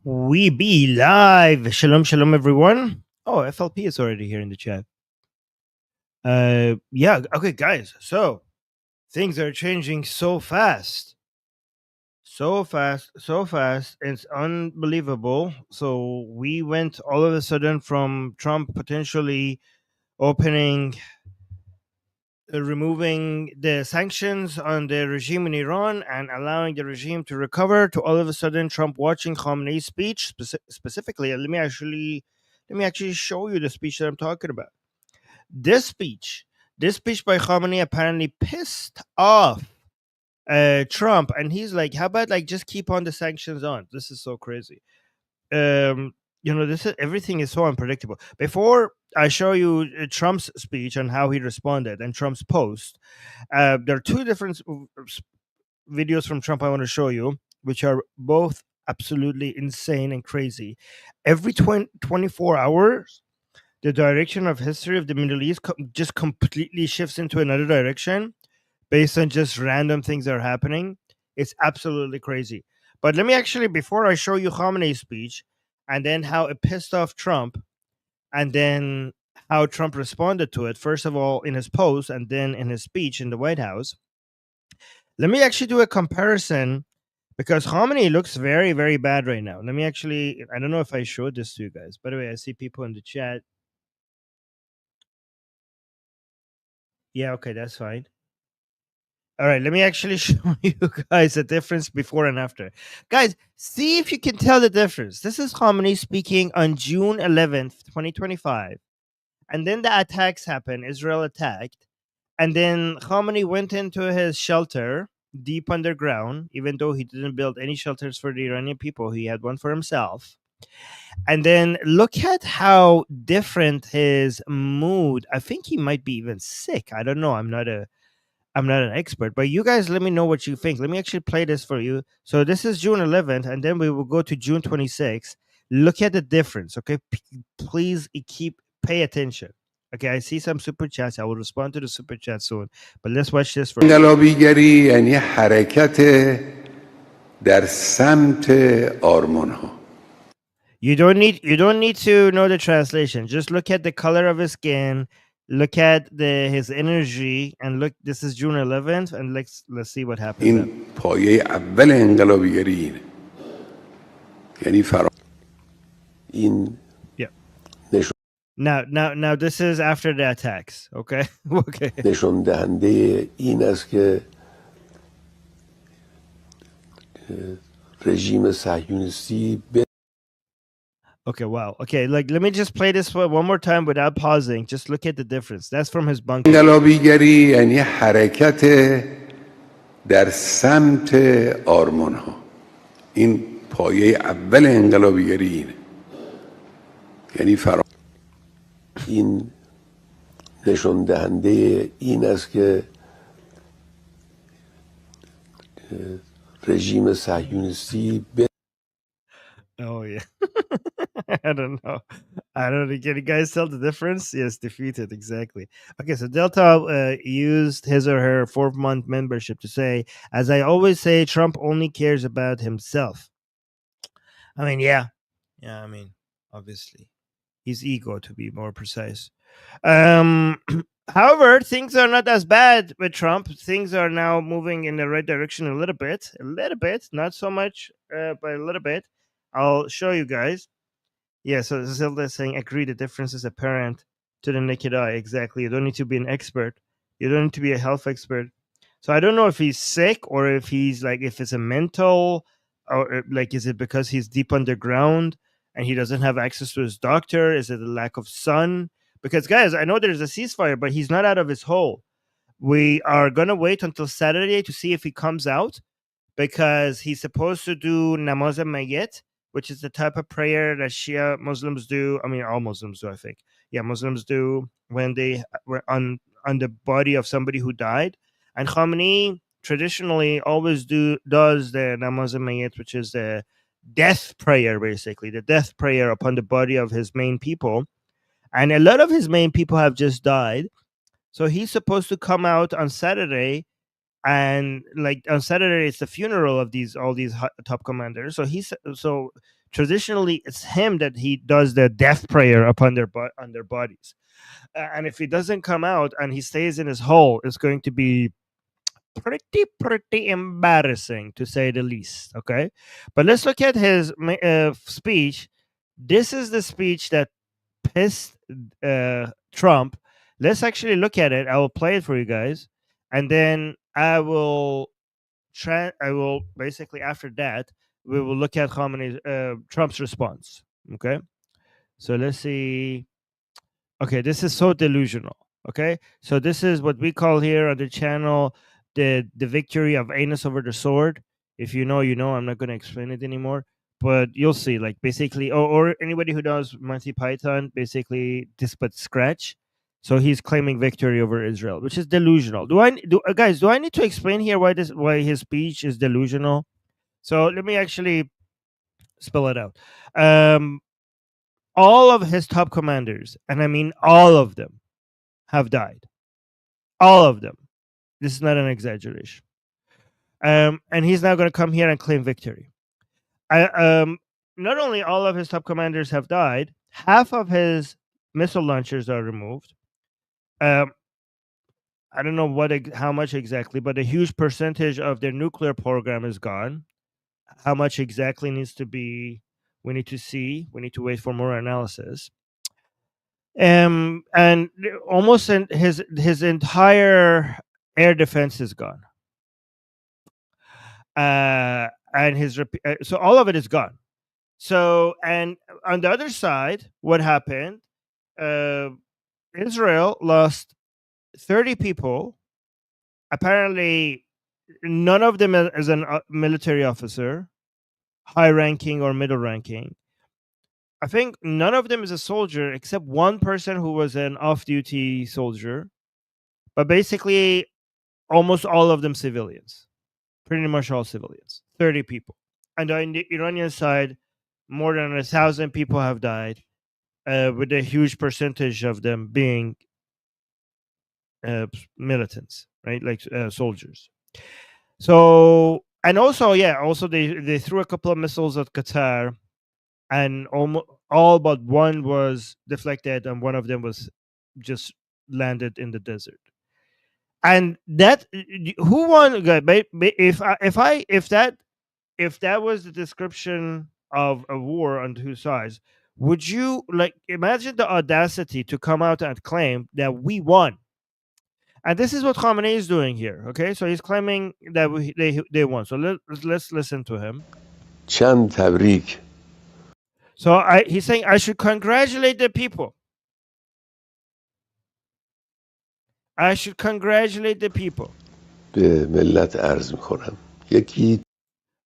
We be live. Shalom, shalom, everyone. Oh, FLP is already here in the chat. Yeah. Okay, guys. So things are changing so fast, so fast, so fast. It's unbelievable. So we went all of a sudden from Trump potentially opening, removing the sanctions on the regime in Iran and allowing the regime to recover, to all of a sudden Trump watching Khamenei's speech specifically. Let me actually show you the speech that I'm talking about. This speech by Khamenei apparently pissed off Trump, and he's like, "How about like just keep on the sanctions on?" This is so crazy. This is, everything is so unpredictable. Before I show you Trump's speech and how he responded and Trump's post, there are two different videos from Trump I want to show you, which are both absolutely insane and crazy. Every 24 hours, the direction of history of the Middle East just completely shifts into another direction based on just random things that are happening. It's absolutely crazy. But let me actually, before I show you Khamenei's speech and then how it pissed off Trump and then how Trump responded to it, first of all in his post and then in his speech in the White House, let me actually do a comparison because Khamenei looks very, very bad right now. Let me actually, I don't know if I showed this to you guys. By the way, I see people in the chat. Yeah, okay, that's fine. All right, let me actually show you guys the difference before and after. Guys, see if you can tell the difference. This is Khamenei speaking on June 11th, 2025. And then the attacks happened. Israel attacked. And then Khamenei went into his shelter deep underground, even though he didn't build any shelters for the Iranian people. He had one for himself. And then look at how different his mood. I think he might be even sick. I don't know. I'm not an expert, but you guys let me know what you think. Let me actually play this for you. So this is June 11th, and then we will go to June 26th. Look at the difference, okay? Please pay attention. Okay, I see some super chats. I will respond to the super chat soon. But let's watch this first. انقلابیگری یعنی حرکت در سمت آرمان‌ها. You don't need to know the translation. Just look at the color of his skin. Look at his energy, and look. This is June 11th, and let's see what happens. این پایه اول انقلابیگری اینه. یعنی این Now this is after the attacks, okay? Okay. نشون دهنده این است که رژیم صهیونیستی Okay, wow. Okay, like let me just play this one more time without pausing. Just look at the difference. That's from his bunker. انقلابیگری یعنی حرکت در سمت آرمان‌ها. این پایه اول انقلابیگری اینه. یعنی این نشون دهنده این است که رژیم صهیونیستی Oh yeah. I don't know. Can you guys tell the difference? Yes, defeated, exactly. Okay, so Delta used his or her 4-month membership to say, as I always say, Trump only cares about himself. I mean, yeah. I mean, obviously. His ego, to be more precise. However, things are not as bad with Trump. Things are now moving in the right direction a little bit, not so much, but a little bit. I'll show you guys. Yeah, so Zelda is saying, agree, the difference is apparent to the naked eye. Exactly. You don't need to be an expert. You don't need to be a health expert. So I don't know if he's sick or if he's like, if it's a mental, or like, is it because he's deep underground and he doesn't have access to his doctor? Is it a lack of sun? Because guys, I know there's a ceasefire, but he's not out of his hole. We are going to wait until Saturday to see if he comes out, because he's supposed to do namaz mayyit, which is the type of prayer that Shia Muslims do. I mean, all Muslims do, I think. Yeah, Muslims do when they were on the body of somebody who died. And Khamenei traditionally always does the namaz mayyit, which is the death prayer, basically, the death prayer upon the body of his main people. And a lot of his main people have just died. So he's supposed to come out on Saturday, and like on Saturday it's the funeral of all these top commanders. So traditionally it's him that he does the death prayer upon on their bodies. And if he doesn't come out and he stays in his hole, it's going to be pretty embarrassing, to say the least. Okay, but let's look at his speech. This is the speech that pissed Trump. Let's actually look at it. I will play it for you guys, and then I will basically, after that, we will look at Khamenei's Trump's response. Okay, so let's see. Okay, this is so delusional. Okay, so this is what we call here on the channel the victory of anus over the sword. If you know, you know. I'm not going to explain it anymore, but you'll see. Like basically, or anybody who does Monty Python, basically this but scratch. So he's claiming victory over Israel, which is delusional. Guys? Do I need to explain here why his speech is delusional? So let me actually spell it out. All of his top commanders, and I mean all of them, have died. All of them. This is not an exaggeration. And he's now going to come here and claim victory. Not only all of his top commanders have died, half of his missile launchers are removed. I don't know how much exactly, but a huge percentage of their nuclear program is gone. How much exactly needs to be? We need to see. We need to wait for more analysis. And almost his entire air defense is gone. And so all of it is gone. So, and on the other side, what happened? Israel lost 30 people. Apparently, none of them is a military officer, high ranking or middle ranking. I think none of them is a soldier except one person who was an off-duty soldier. But basically, almost all of them civilians. Pretty much all civilians. 30 people. And on the Iranian side, more than 1,000 people have died, with a huge percentage of them being militants, right? Like soldiers. So, and also, they threw a couple of missiles at Qatar, and all but one was deflected, and one of them was just landed in the desert. And that, who won? If that was the description of a war on two sides, would you imagine the audacity to come out and claim that we won? And this is what Khamenei is doing here. Okay, so he's claiming that they won. So let's listen to him. چند تبریک. So he's saying I should congratulate the people. I should congratulate the people. به ملت عرض میکنم. یکی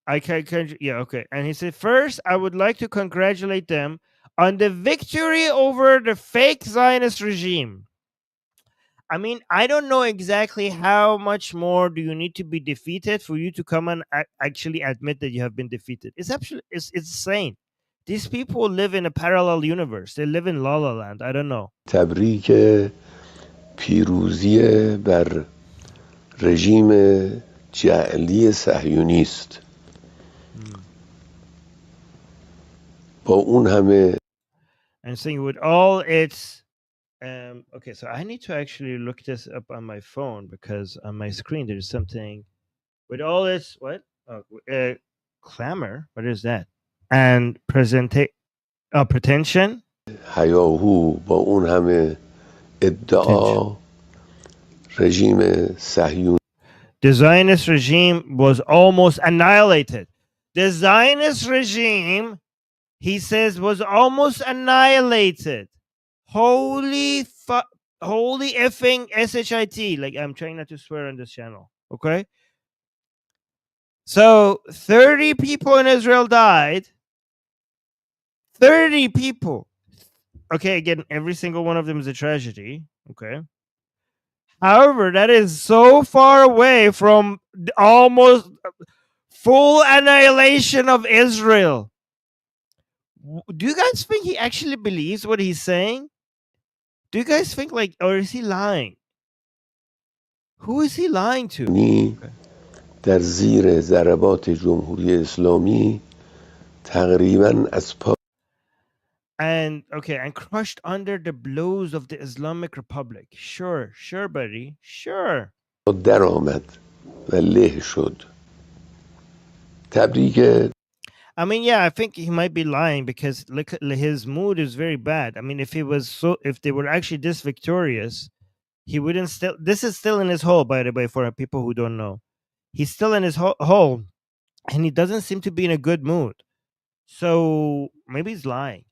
okay. And he said, first, I would like to congratulate them on the victory over the fake Zionist regime. I mean, I don't know exactly how much more do you need to be defeated for you to come and actually admit that you have been defeated. It's insane. These people live in a parallel universe. They live in La La Land. I don't know. تبریک پیروزی بر رژیم جعلی صهیونیست. با اون همه And saying with all its okay, so I need to actually look this up on my phone because on my screen there's something with all its what? Clamor. What is that? And pretension. هیاهو با اون همه ادعا رژیم صهیونی The Zionist regime was almost annihilated. The Zionist regime, he says, was almost annihilated. Holy effing shit. Like, I'm trying not to swear on this channel. Okay. So 30 people in Israel died. 30 people. Okay, again, every single one of them is a tragedy. Okay. However, that is so far away from the almost full annihilation of Israel. Do you guys think he actually believes what he's saying? Do you guys think or is he lying? Who is he lying to? در زیر ضربات جمهوری اسلامی تقریبا از پا And okay, and crushed under the blows of the Islamic Republic. Sure, buddy, sure. در آمد و له شد. تبریک. I mean, yeah, I think he might be lying because look, his mood is very bad. I mean, if they were actually this victorious, he wouldn't still. This is still in his hole, by the way, for people who don't know. He's still in his hole, and he doesn't seem to be in a good mood. So maybe he's lying.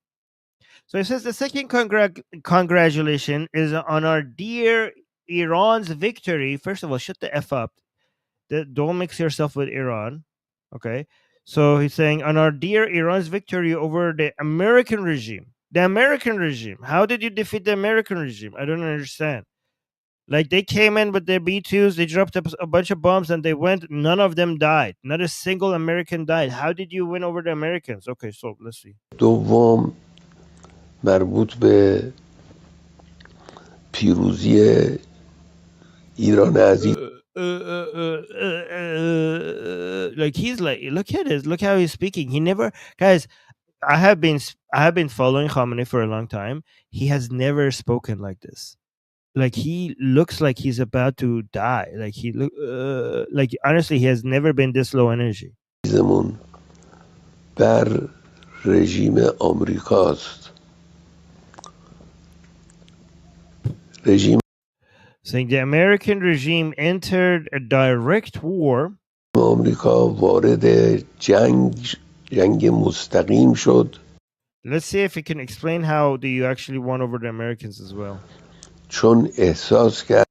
So it says the second congratulation is on our dear Iran's victory. First of all, shut the F up. Don't mix yourself with Iran. Okay. So he's saying on our dear Iran's victory over the American regime. The American regime. How did you defeat the American regime? I don't understand. Like they came in with their B-2s, they dropped a bunch of bombs and they went. None of them died. Not a single American died. How did you win over the Americans? Okay, so let's see. دوم مربوط به پیروزی ایران عزیز. Like he's like, look at this, look how he's speaking. He never, guys. I have been following Khamenei for a long time. He has never spoken like this. Like he looks like he's about to die. Like he look like honestly, he has never been this low energy. زمون بر رژیم آمریکاست. رژیم Saying the American regime entered a direct war. آمریکا وارد جنگ مستقیم شد. Let's see if he can explain how do you actually won over the Americans as well. چون احساس کرد.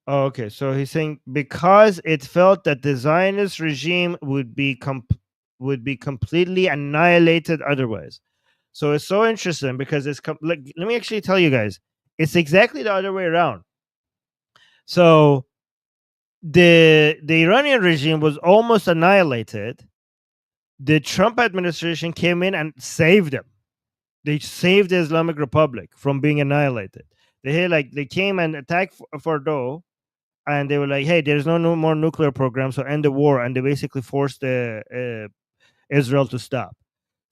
Oh, okay, so he's saying because it felt that the Zionist regime would be completely annihilated otherwise. So it's so interesting because it's let me actually tell you guys, it's exactly the other way around. So the Iranian regime was almost annihilated. The Trump administration came in and saved them. They saved the Islamic Republic from being annihilated. They came and attacked Fordo, and they were like, "Hey, there's no more nuclear program, so end the war." And they basically forced Israel to stop.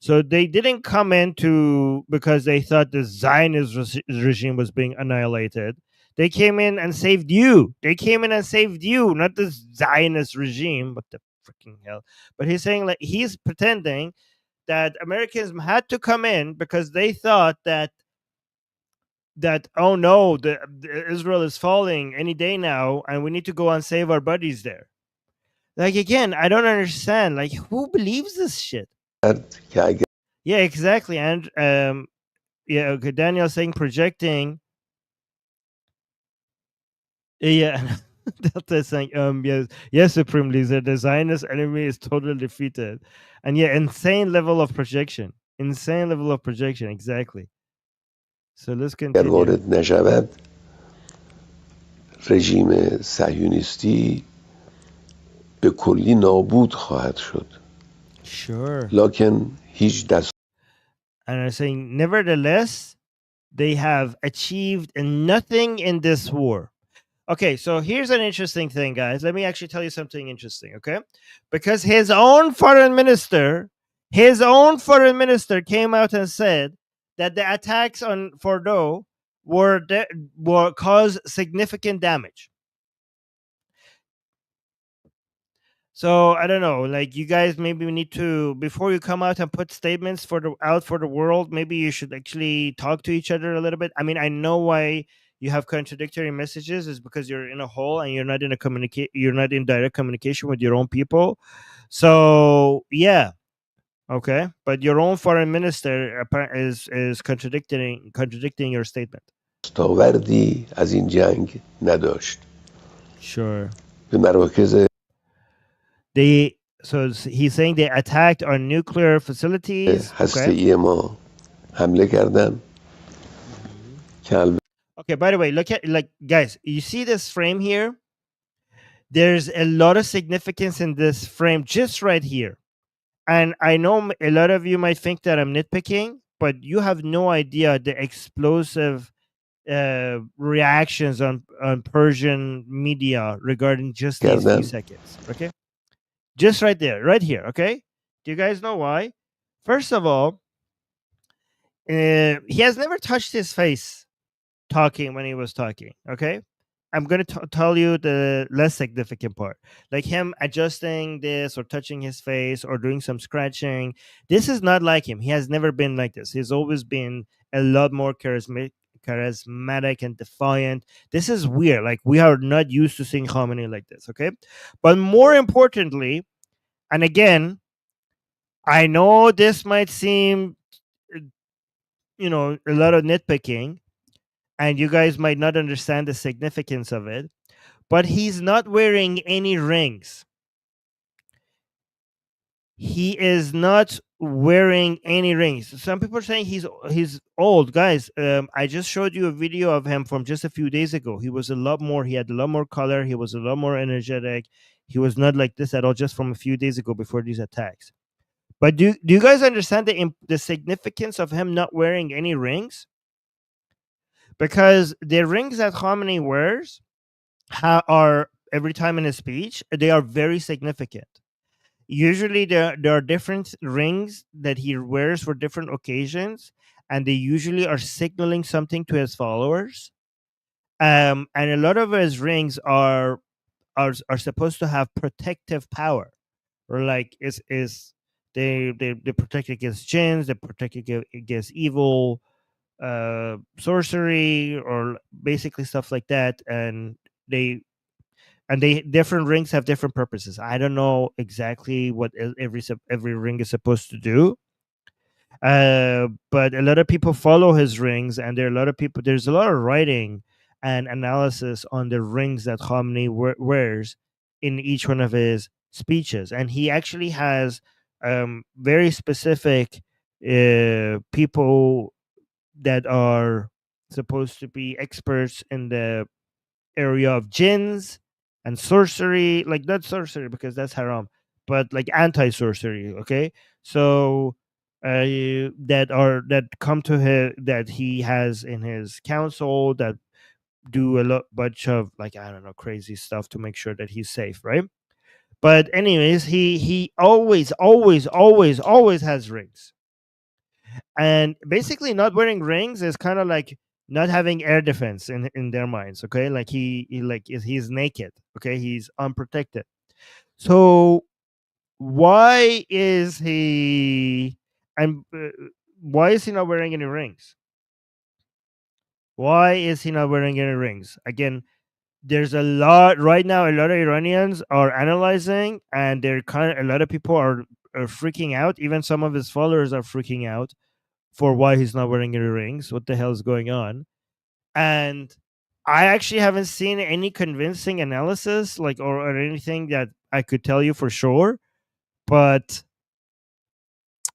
So they didn't come into because they thought the Zionist regime was being annihilated. They came in and saved you. They came in and saved you, not the Zionist regime. What the freaking hell? But he's saying like he's pretending that Americans had to come in because they thought that oh no, the Israel is falling any day now, and we need to go and save our buddies there. Like again, I don't understand. Like who believes this shit? Yeah, exactly. And yeah, okay, Daniel saying projecting. Yeah. Delta is saying, yes, Supreme Leader, the Zionist enemy is totally defeated. And yeah, insane level of projection. Exactly. So let's continue. وارد نشود رژیم صهیونیستی به کلی نابود خواهد شد. Sure. لکن هیچ دست. And I'm saying, nevertheless, they have achieved nothing in this war. Okay, so here's an interesting thing, guys. Let me actually tell you something interesting, okay? Because his own foreign minister came out and said that the attacks on Fordo were caused significant damage. So I don't know, like you guys maybe need to, before you come out and put statements out for the world, maybe you should actually talk to each other a little bit. I mean, I know why you have contradictory messages is because you're in a hole and you're not in direct communication with your own people. So yeah, okay, but your own foreign minister is contradicting your statement. دستاوردی از این جنگ نداشت. Sure. به مراکز So he's saying they attacked our nuclear facilities. هسته‌ای ما حمله کردن. Okay, by the way, look at, like, guys, you see this frame here? There's a lot of significance in this frame just right here. And I know a lot of you might think that I'm nitpicking, but you have no idea the explosive reactions on Persian media regarding just these few seconds. Okay? Just right there, right here, okay? Do you guys know why? First of all, he has never touched his face talking when he was talking. Okay. I'm going to tell you the less significant part. Like him adjusting this or touching his face or doing some scratching. This is not like him. He has never been like this. He's always been a lot more charismatic and defiant. This is weird. Like we are not used to seeing Khamenei like this. Okay. But more importantly, and again, I know this might seem, a lot of nitpicking, and you guys might not understand the significance of it, but he's not wearing any rings. He is not wearing any rings. Some people are saying he's old. Guys, I just showed you a video of him from just a few days ago. He was a lot more. He had a lot more color. He was a lot more energetic. He was not like this at all. Just from a few days ago before these attacks. But do you guys understand the significance of him not wearing any rings? Because the rings that Khamenei wears are every time in his speech, they are very significant. Usually, there are different rings that he wears for different occasions, and they usually are signaling something to his followers. And a lot of his rings are supposed to have protective power, or like is they protect against jinns, they protect against evil, sorcery, or basically stuff like that. They they different rings have different purposes. I don't know exactly what every ring is supposed to do, but a lot of people follow his rings, and there are a lot of people. There's a lot of writing and analysis on the rings that Khamenei wears in each one of his speeches, and he actually has very specific people that are supposed to be experts in the area of jinns and sorcery, like not sorcery because that's haram, but like anti-sorcery. Okay, so that come to him, that he has in his council, that do a lot bunch of, like, I don't know, crazy stuff to make sure that he's safe, right? But anyways, he always has rings, and basically not wearing rings is kind of like not having air defense in their minds. Okay, like he's naked. Okay, he's unprotected. So why is he, and why is he not wearing any rings? Why is he not wearing any rings? Again, there's a lot right now. A lot of Iranians are analyzing, and they're a lot of people are freaking out. Even some of his followers are freaking out for why he's not wearing any rings. What the hell is going on? And I actually haven't seen any convincing analysis, like, or anything that I could tell you for sure. But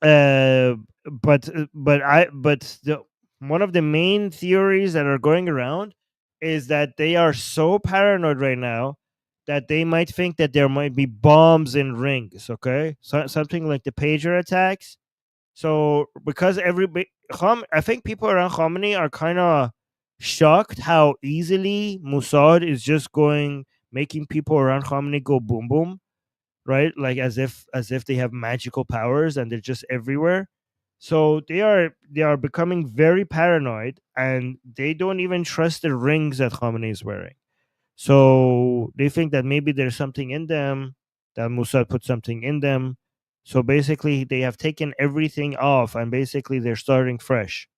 uh, but the one of the main theories that are going around is that they are so paranoid right now that they might think that there might be bombs in rings. Okay, so something like the pager attacks. So because I think people around Khamenei are kind of shocked how easily Mossad is just making people around Khamenei go boom boom, right? Like as if they have magical powers and they're just everywhere. So they are becoming very paranoid, and they don't even trust the rings that Khamenei is wearing. So they think that maybe there's something in them, that Mossad put something in them. So basically, they have taken everything off, and basically they're starting fresh.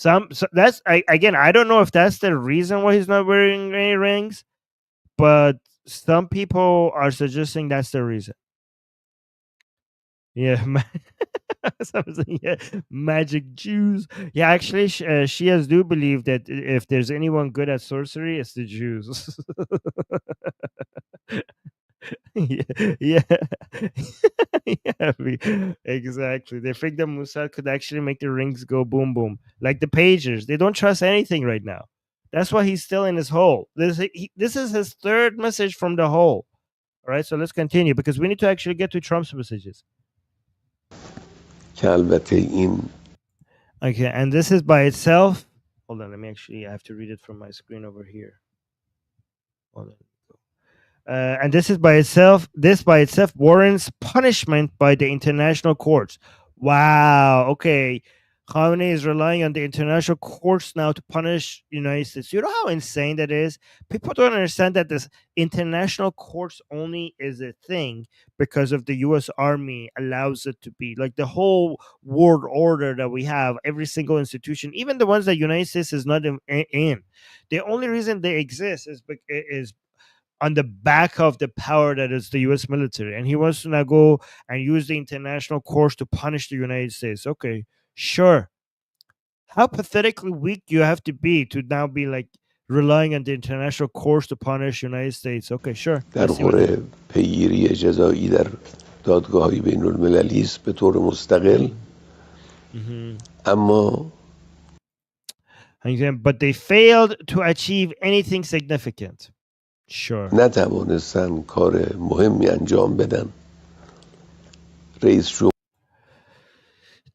Again, I don't know if that's the reason why he's not wearing any rings, but some people are suggesting that's the reason. Yeah, yeah, magic Jews. Yeah, actually, Shias do believe that if there's anyone good at sorcery, it's the Jews. Yeah, yeah, yeah, exactly. They think that Musa could actually make the rings go boom boom, like the pagers. They don't trust anything right now. That's why he's still in his hole. This is his third message from the hole. All right, so let's continue because we need to actually get to Trump's messages. که البته این Okay, and this is by itself. Hold on, I have to read it from my screen over here. Hold on. And this by itself warrants punishment by the international courts. Wow. Okay. Khamenei is relying on the international courts now to punish the United States. You know how insane that is? People don't understand that this international courts only is a thing because of the US Army allows it to be. Like the whole world order that we have, every single institution, even the ones that United States is not in. The only reason they exist is on the back of the power that is the US military. And he wants to now go and use the international courts to punish the United States. Okay, sure. How pathetically weak you have to be to now be like relying on the international courts to punish United States. Okay, sure. در Let's see what واقع پیگیری جزایی در دادگاه‌های بین المللی است به طور مستقل. اما but they failed to achieve anything significant. Sure. نتوانستن کار مهمی انجام بدن. رئیس جمهور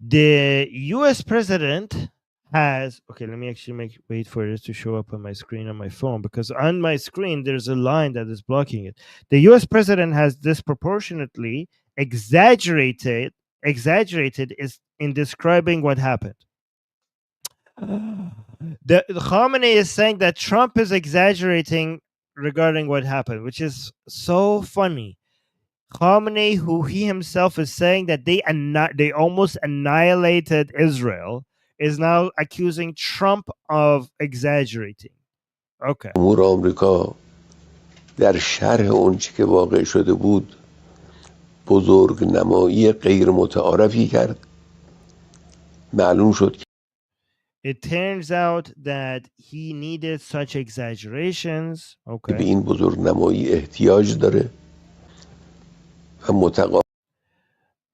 The US president has okay, let me actually wait for this to show up on my screen on my phone, because on my screen there's a line that is blocking it. The US president has disproportionately exaggerated is in describing what happened. The Khamenei is saying that Trump is exaggerating regarding what happened, which is so funny. Khamenei, who he himself is saying that they almost annihilated Israel, is now accusing Trump of exaggerating. Okay. جمهور آمریکا در شرح اون چی که واقع شده بود بزرگ نمایی غیر متعارفی کرد. معلوم شد که It turns out that he needed such exaggerations. به Okay. این بزرگ نمایی احتیاج داره و متقابل.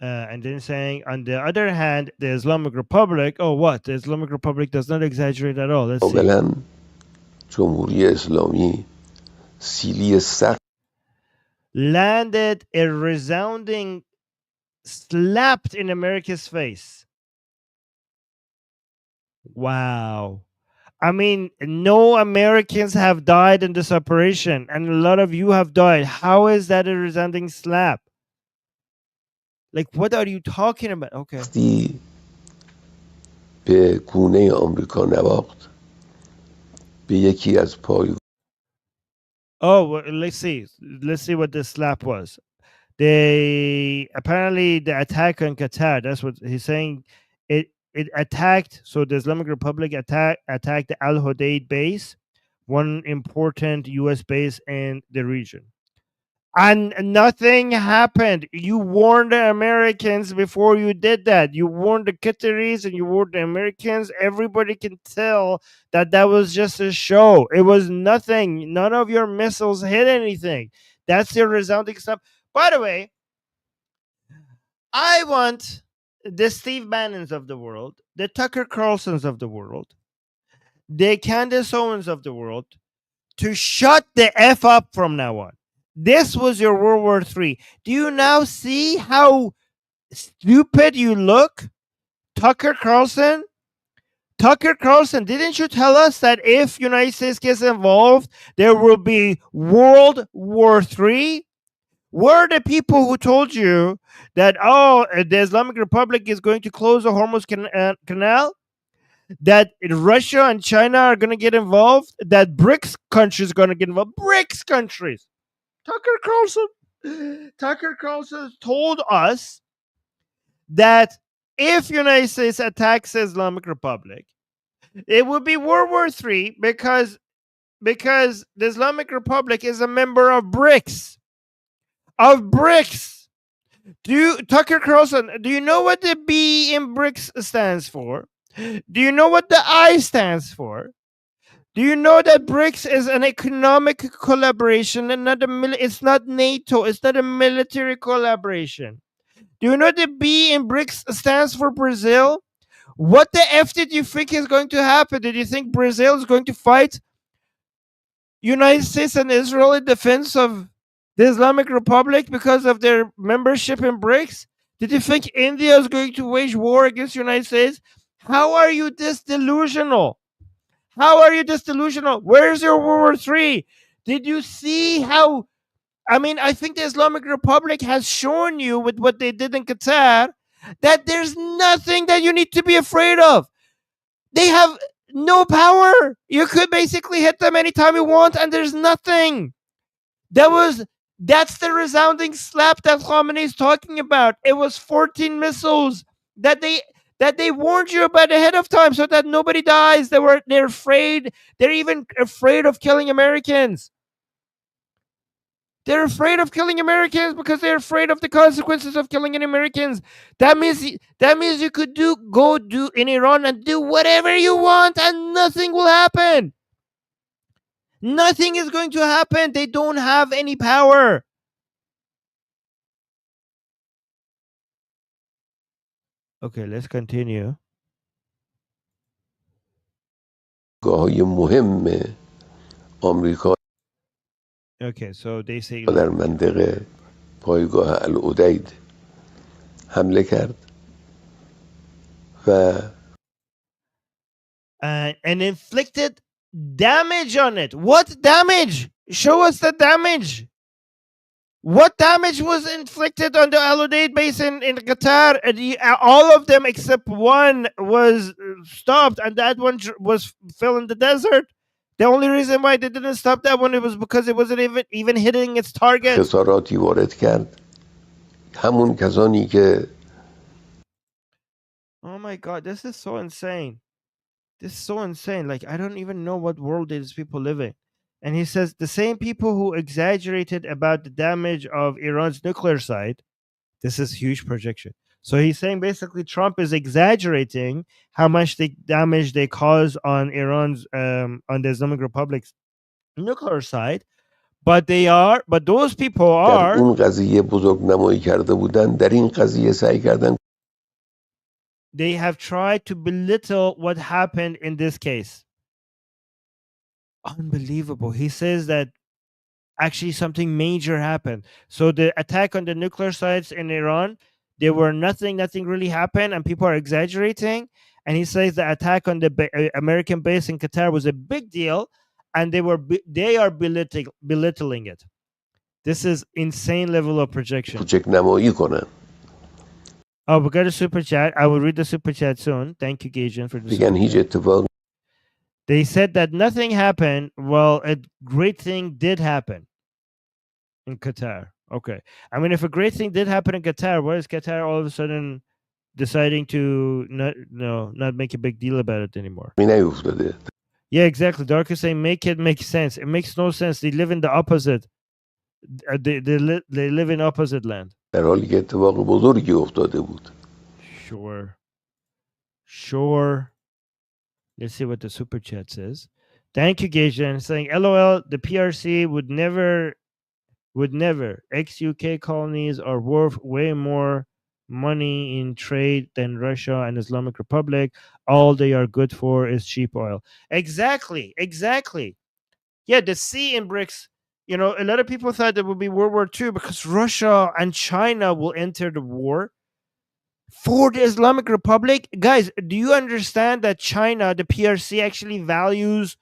And then saying, on the other hand, the Islamic Republic, oh, what? The Islamic Republic does not exaggerate at all. Let's see. مقابلاً جمهوری اسلامی سیلی سخت Landed a resounding slapped in America's face. Wow. I mean, no Americans have died in this operation, and a lot of you have died. How is that a resounding slap? Like, what are you talking about? Okay. وقتی به گونه آمریکا نواخت به یکی از پای Oh, well, let's see. Let's see what the slap was. They apparently the attack on Qatar. That's what he's saying. It attacked. So the Islamic Republic attacked the Al Hodeid base, one important U.S. base in the region, and nothing happened. You warned the Americans before you did that. You warned the Qataris and you warned the Americans. Everybody can tell that that was just a show. It was nothing. None of your missiles hit anything. That's your resounding stuff. By the way, I want the Steve Bannons of the world, the Tucker Carlsons of the world, the Candace Owens of the world to shut the F up from now on. This was your World War III. Do you now see how stupid you look? Tucker Carlson? Tucker Carlson, didn't you tell us that if United States gets involved, there will be World War III? Were the people who told you that, oh, the Islamic Republic is going to close the Hormuz Canal? That Russia and China are going to get involved? That BRICS countries are going to get involved? BRICS countries! Tucker Carlson told us that if United States attacks the Islamic Republic, it would be World War III because the Islamic Republic is a member of BRICS. Tucker Carlson, do you know what the B in BRICS stands for? Do you know what the I stands for? Do you know that BRICS is an economic collaboration and not it's not NATO, it's not a military collaboration? Do you know the B in BRICS stands for Brazil? What the F did you think is going to happen? Did you think Brazil is going to fight United States and Israel in defense of the Islamic Republic because of their membership in BRICS? Did you think India is going to wage war against the United States? How are you this delusional? How are you this delusional? Where's your World War III? Did you see how? I mean, I think the Islamic Republic has shown you with what they did in Qatar that there's nothing that you need to be afraid of. They have no power. You could basically hit them anytime you want, and there's nothing. That's the resounding slap that Khamenei is talking about. It was 14 missiles that they warned you about ahead of time so that nobody dies. They're afraid. They're even afraid of killing Americans. They're afraid of killing Americans because they're afraid of the consequences of killing any Americans. That means you could go do in Iran and do whatever you want and nothing will happen. Nothing is going to happen. They don't have any power. Okay, let's continue. گاه‌های مهم آمریکا Okay, so they say در منطقه پایگاه العدید حمله کرد و and inflicted damage on it. What damage? Show us the damage. What damage was inflicted on the Al Udeid base in Qatar? All of them except one was stopped, and that one fell in the desert. The only reason why they didn't stop that one was because it wasn't even hitting its target. خساراتی وارد کرد. همون کسانی که Oh my god, this is so insane. This is so insane. Like, I don't even know what world these people live in. And he says the same people who exaggerated about the damage of Iran's nuclear site. This is huge projection. So he's saying basically Trump is exaggerating how much the damage they cause on Iran's on the Islamic Republic's nuclear site. But those people در are اون قضیه بزرگنمایی کرده بودن، در این قضیه سعی کردن they have tried to belittle what happened in this case. Unbelievable. He says that actually something major happened. So the attack on the nuclear sites in Iran, there were nothing really happened, and people are exaggerating. And he says the attack on the American base in Qatar was a big deal, and they are belittling it. This is insane level of projection. کوچک کنن. Oh, we got a super chat. I will read the super chat soon. Thank you, Gajan, for the بگن هیچ اتفاق They said that nothing happened. Well, a great thing did happen in Qatar. Okay. I mean, if a great thing did happen in Qatar, why is Qatar all of a sudden deciding to not make a big deal about it anymore? نیفتاده. Yeah, exactly. Dark is saying make it make sense. It makes no sense. They live in the opposite. They live in opposite land. در حالی که اتفاق بزرگی افتاده بود. Sure. Let's see what the super chat says. Thank you, Gajan. Saying, LOL, the PRC would never. Ex-UK colonies are worth way more money in trade than Russia and Islamic Republic. All they are good for is cheap oil. Exactly. Yeah, the sea in BRICS, a lot of people thought it would be World War II because Russia and China will enter the war for the Islamic Republic. Guys, do you understand that China, the PRC, actually values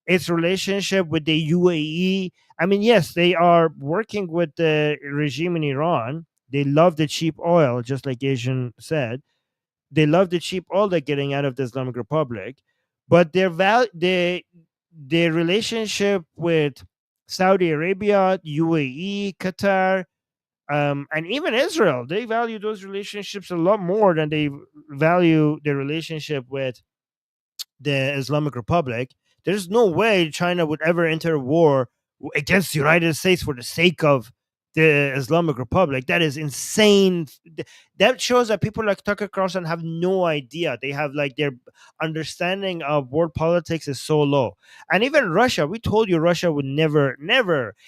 its relationship with the UAE? I mean, yes, they are working with the regime in Iran. They love the cheap oil, just like Asian said. They love the cheap oil they're getting out of the Islamic Republic. But their relationship with Saudi Arabia, UAE, Qatar, and even Israel, they value those relationships a lot more than they value their relationship with the Islamic Republic. There's no way China would ever enter a war against the United States for the sake of the Islamic Republic. That is insane. That shows that people like Tucker Carlson have no idea. They have their understanding of world politics is so low. And even Russia, we told you Russia would never,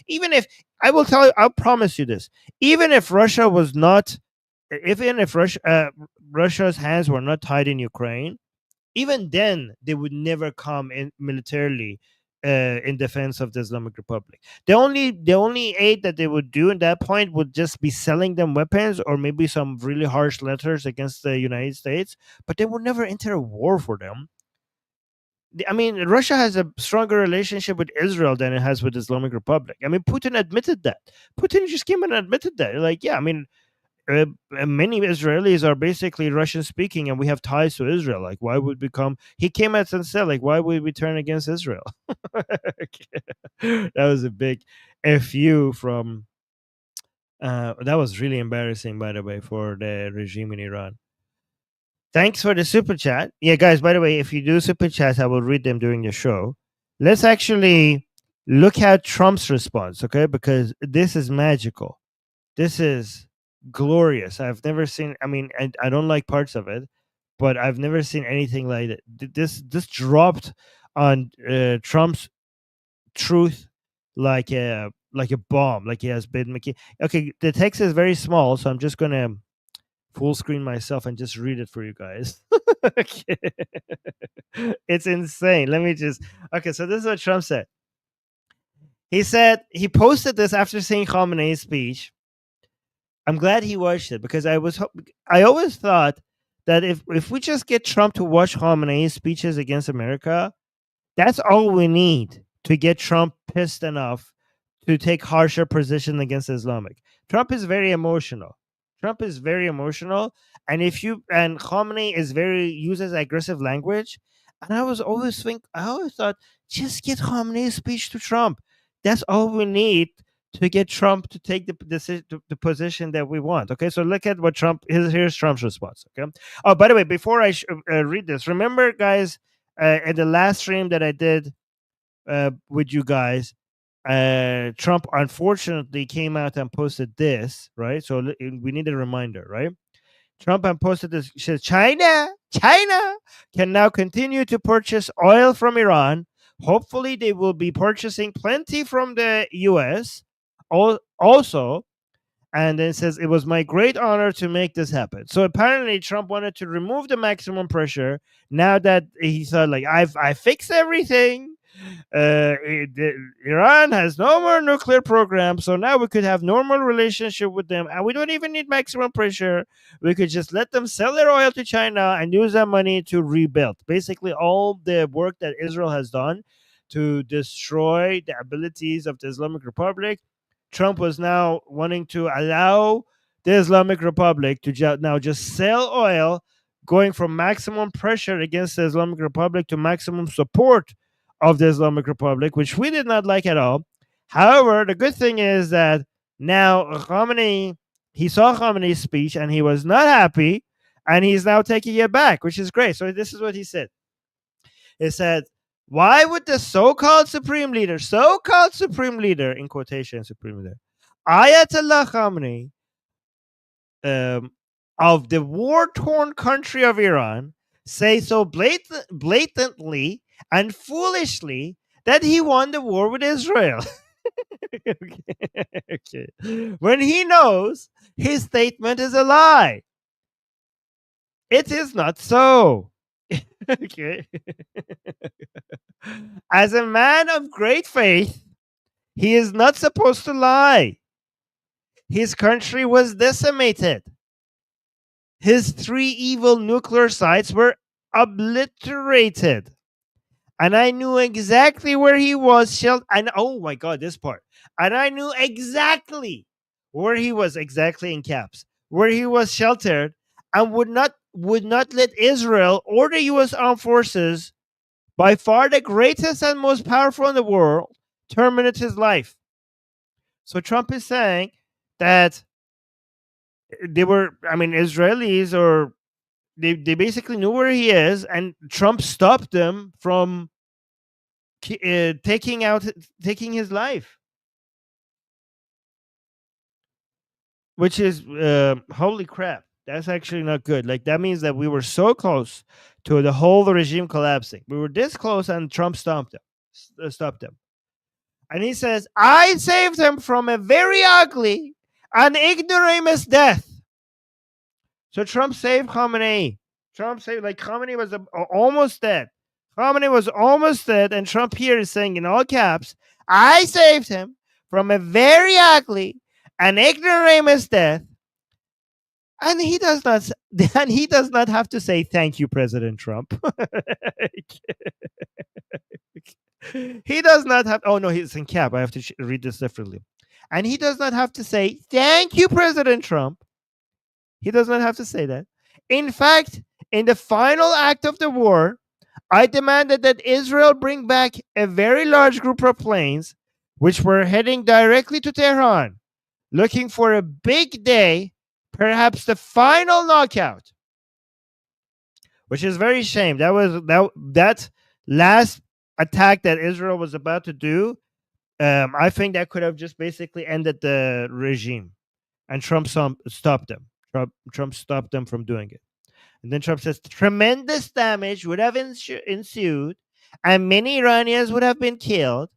even if, I will tell you, I'll promise you this, even if Russia was not, even if Russia's hands were not tied in Ukraine, even then they would never come in militarily in defense of the Islamic Republic. The only aid that they would do at that point would just be selling them weapons or maybe some really harsh letters against the United States, but they would never enter a war for them. I mean, Russia has a stronger relationship with Israel than it has with the Islamic Republic. I mean, Putin admitted that. Putin just came and admitted that. Yeah, I mean, many Israelis are basically Russian speaking, and we have ties to Israel. Like, why would we come? He came out and said, like, why would we turn against Israel? That was a big fu from. That was really embarrassing, by the way, for the regime in Iran. Thanks for the super chat. Yeah, guys, by the way, if you do super chats, I will read them during the show. Let's actually look at Trump's response, okay? Because this is magical. This is glorious. I've never seen, I mean, I don't like parts of it, but I've never seen anything like it. This dropped on Trump's truth like a bomb, like he has been making. Okay, the text is very small, so I'm just gonna full screen myself and just read it for you guys. Okay. It's insane. Let me just. Okay, so this is what Trump said. He said he posted this after seeing Khamenei's speech. I'm glad he watched it because I always thought that if we just get Trump to watch Khamenei's speeches against America, that's all we need to get Trump pissed enough to take harsher position against Islamic. Trump is very emotional. Trump is very emotional, and Khamenei is uses aggressive language. And I always thought, just get Khamenei's speech to Trump. That's all we need to get Trump to take the position that we want. Okay, so look at what here's Trump's response. Okay. Oh, by the way, before I read this, remember, guys, in the last stream that I did with you guys, Trump unfortunately came out and posted this, right? So we need a reminder, right? Trump and posted this. He says China can now continue to purchase oil from Iran. Hopefully, they will be purchasing plenty from the U.S. Also, and then says it was my great honor to make this happen. So apparently, Trump wanted to remove the maximum pressure. Now that he thought, like, I fixed everything. Iran has no more nuclear program, so now we could have normal relationship with them, and we don't even need maximum pressure. We could just let them sell their oil to China and use that money to rebuild. Basically, all the work that Israel has done to destroy the abilities of the Islamic Republic, Trump was now wanting to allow the Islamic Republic to now just sell oil, going from maximum pressure against the Islamic Republic to maximum support of the Islamic Republic, which we did not like at all. However, the good thing is that now he saw Khamenei's speech and he was not happy, and he's now taking it back, which is great. So this is what he said. He said, why would the so-called supreme leader in quotation, supreme leader, Ayatollah Khamenei, of the war-torn country of Iran, say so blatantly and foolishly that he won the war with Israel? Okay. When he knows his statement is a lie. It is not so. Okay. As a man of great faith, he is not supposed to lie. His country was decimated. His 3 evil nuclear sites were obliterated. And I knew exactly where he was sheltered. And oh my God, this part. And I knew exactly where he was, exactly in caps, where he was sheltered, and would not let Israel or the U.S. armed forces, by far the greatest and most powerful in the world, terminate his life. So Trump is saying that Israelis, or they basically knew where he is, and Trump stopped them from taking his life, which is holy crap. That's actually not good. Like, that means that we were so close to the whole regime collapsing. We were this close, and Trump stopped them. And he says, I saved him from a very ugly and ignoramus death. So Trump saved Khamenei. Khamenei was almost dead. Khamenei was almost dead, and Trump here is saying in all caps, I saved him from a very ugly and ignoramus death. And he does not have to say thank you, President Trump. He does not have. Oh no, he's in cap. I have to read this differently. And he does not have to say thank you, President Trump. He does not have to say that. In fact, in the final act of the war, I demanded that Israel bring back a very large group of planes which were heading directly to Tehran, looking for a big day, perhaps the final knockout, which is very shame. That last attack that Israel was about to do. I think that could have just basically ended the regime, and Trump stopped them. Trump stopped them from doing it. And then Trump says tremendous damage would have ensued, and many Iranians would have been killed.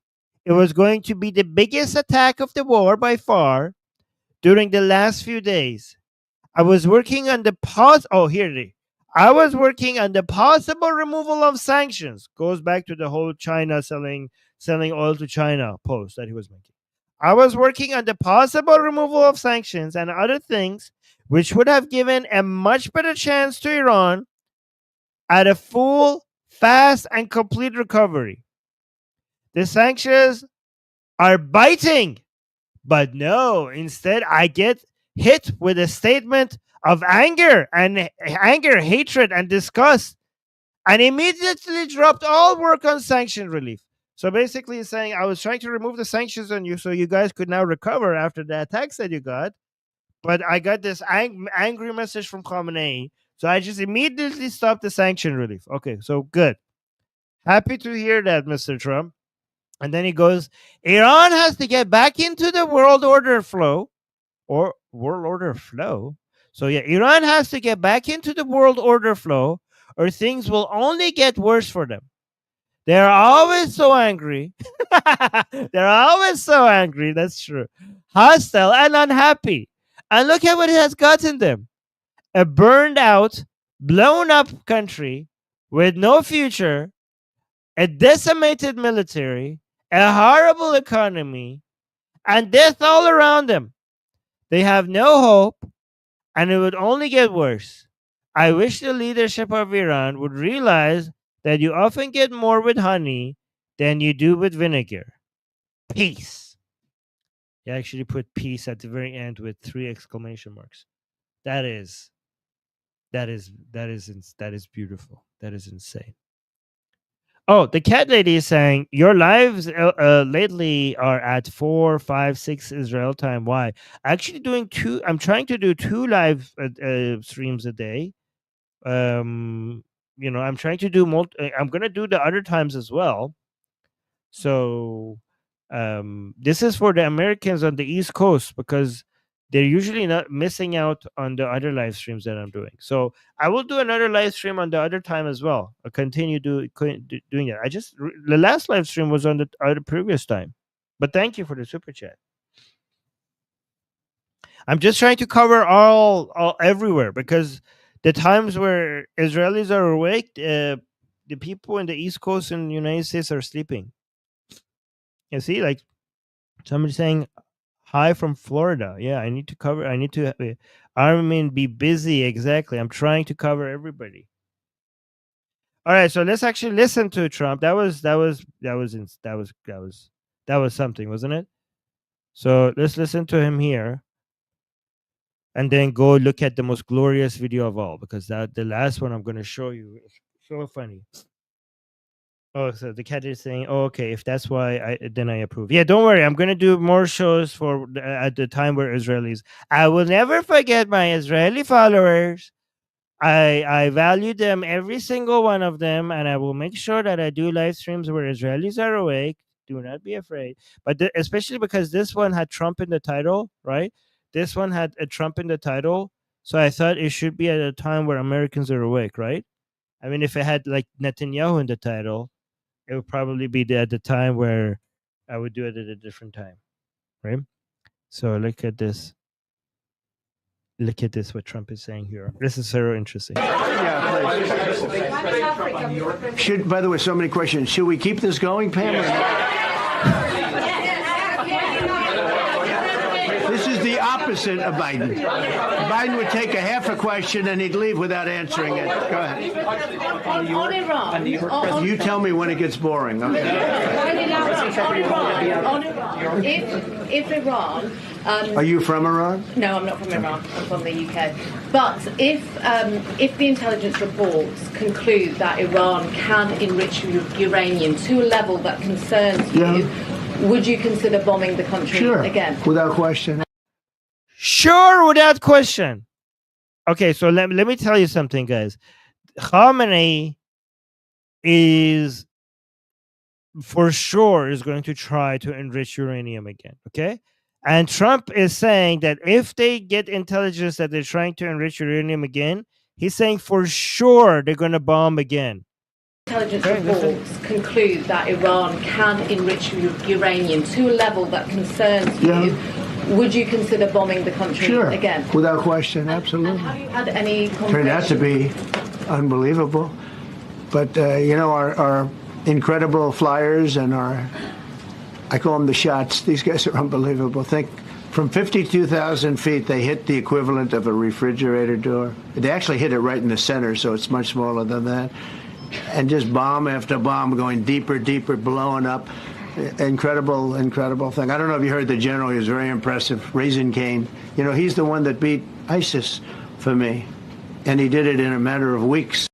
It was going to be the biggest attack of the war by far during the last few days. I was working on the here it is. I was working on the possible removal of sanctions. Goes back to the whole China selling oil to China post that he was making. I was working on the possible removal of sanctions and other things which would have given a much better chance to Iran at a full, fast, and complete recovery. The sanctions are biting, but no, instead I get hit with a statement of anger, hatred, and disgust, and immediately dropped all work on sanction relief. So basically, he's saying, I was trying to remove the sanctions on you so you guys could now recover after the attacks that you got. But I got this angry message from Khamenei. So I just immediately stopped the sanction relief. Okay, so good. Happy to hear that, Mr. Trump. And then he goes, Iran has to get back into the world order flow. Or world order flow. So yeah, Iran has to get back into the world order flow, or things will only get worse for them. They're always so angry. They're always so angry. That's true. Hostile and unhappy. And look at what it has gotten them. A burned out, blown up country with no future, a decimated military, a horrible economy, and death all around them. They have no hope, and it would only get worse. I wish the leadership of Iran would realize that you often get more with honey than you do with vinegar. Peace. He actually put peace at the very end with 3 exclamation marks. That is beautiful. That is insane. Oh, the cat lady is saying your lives lately are at 4, 5, 6 Israel time. Why? Actually, doing 2. I'm trying to do 2 live streams a day. I'm trying to do I'm gonna do the other times as well. So, this is for the Americans on the East Coast because they're usually not missing out on the other live streams that I'm doing. So I will do another live stream on the other time as well. I'll continue doing that. The last live stream was on the previous time. But thank you for the super chat. I'm just trying to cover all everywhere because the times where Israelis are awake, the people in the East Coast in the United States are sleeping. You see, like somebody saying hi from Florida. Yeah, I need to be busy. Exactly. I'm trying to cover everybody. All right, so let's actually listen to Trump. That was something, wasn't it? So let's listen to him here, and then go look at the most glorious video of all, because the last one I'm going to show you is so funny. Oh, so the cat is saying, oh, okay, if that's why, then I approve. Yeah, don't worry. I'm going to do more shows at the time where Israelis. I will never forget my Israeli followers. I value them, every single one of them, and I will make sure that I do live streams where Israelis are awake. Do not be afraid. But especially because this one had Trump in the title, right? This one had a Trump in the title. So I thought it should be at a time where Americans are awake, right? I mean, if it had like Netanyahu in the title, it would probably be at the time where I would do it at a different time, right? So look at this. Look at this, what Trump is saying here. This is so interesting. Yeah, please. By the way, so many questions. Should we keep this going, Pam? This is the opposite. opposite of Biden. Biden would take a half a question and he'd leave without answering it. Go ahead. On Iran. You tell me when it gets boring. Okay. On Iran. If Iran. Are you from Iran? No, I'm not from Iran. I'm from the UK. But if the intelligence reports conclude that Iran can enrich uranium to a level that concerns you, would you consider bombing the country again? Without question. Sure, without question. Okay, so let me tell you something, guys. Khamenei is for sure is going to try to enrich uranium again, okay? And Trump is saying that if they get intelligence that they're trying to enrich uranium again, he's saying for sure they're going to bomb again. Intelligence reports conclude that Iran can enrich uranium to a level that concerns you. Would you consider bombing the country again? Without question, absolutely. And have you had any conversations? Turned out to be unbelievable. But, our incredible flyers and I call them the shots. These guys are unbelievable. Think from 52,000 feet, they hit the equivalent of a refrigerator door. They actually hit it right in the center, so it's much smaller than that. And just bomb after bomb going deeper, deeper, blowing up. Incredible, incredible thing. I don't know if you heard the general. He was very impressive. Raisin Cane. He's the one that beat ISIS for me. And he did it in a matter of weeks.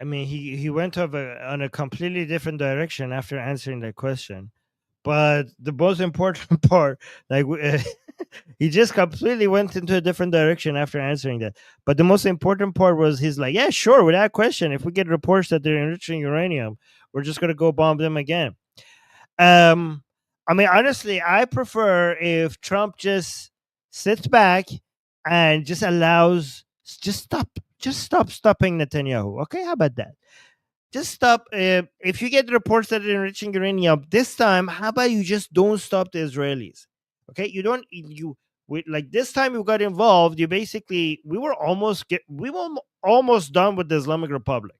I mean, he went on a completely different direction after answering that question. But the most important part, he just completely went into a different direction after answering that. But the most important part was he's like, yeah, sure, without question. If we get reports that they're enriching uranium, we're just going to go bomb them again. I mean, honestly, I prefer if Trump just sits back and just stop stopping Netanyahu. Okay, how about that? Just stop. If you get reports that they're enriching uranium this time, how about you just don't stop the Israelis? Okay, this time you got involved. We were almost done with the Islamic Republic,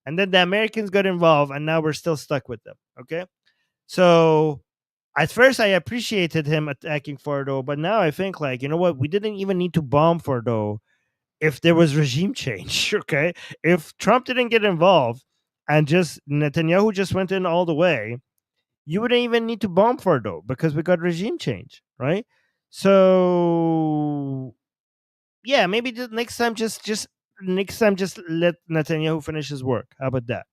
and then the Americans got involved, and now we're still stuck with them. Okay, so at first I appreciated him attacking Fordo, but now I think you know what? We didn't even need to bomb Fordo if there was regime change. Okay, if Trump didn't get involved and just Netanyahu just went in all the way, you wouldn't even need to bomb Fordo because we got regime change, right? So yeah, maybe next time just let Netanyahu finish his work. How about that?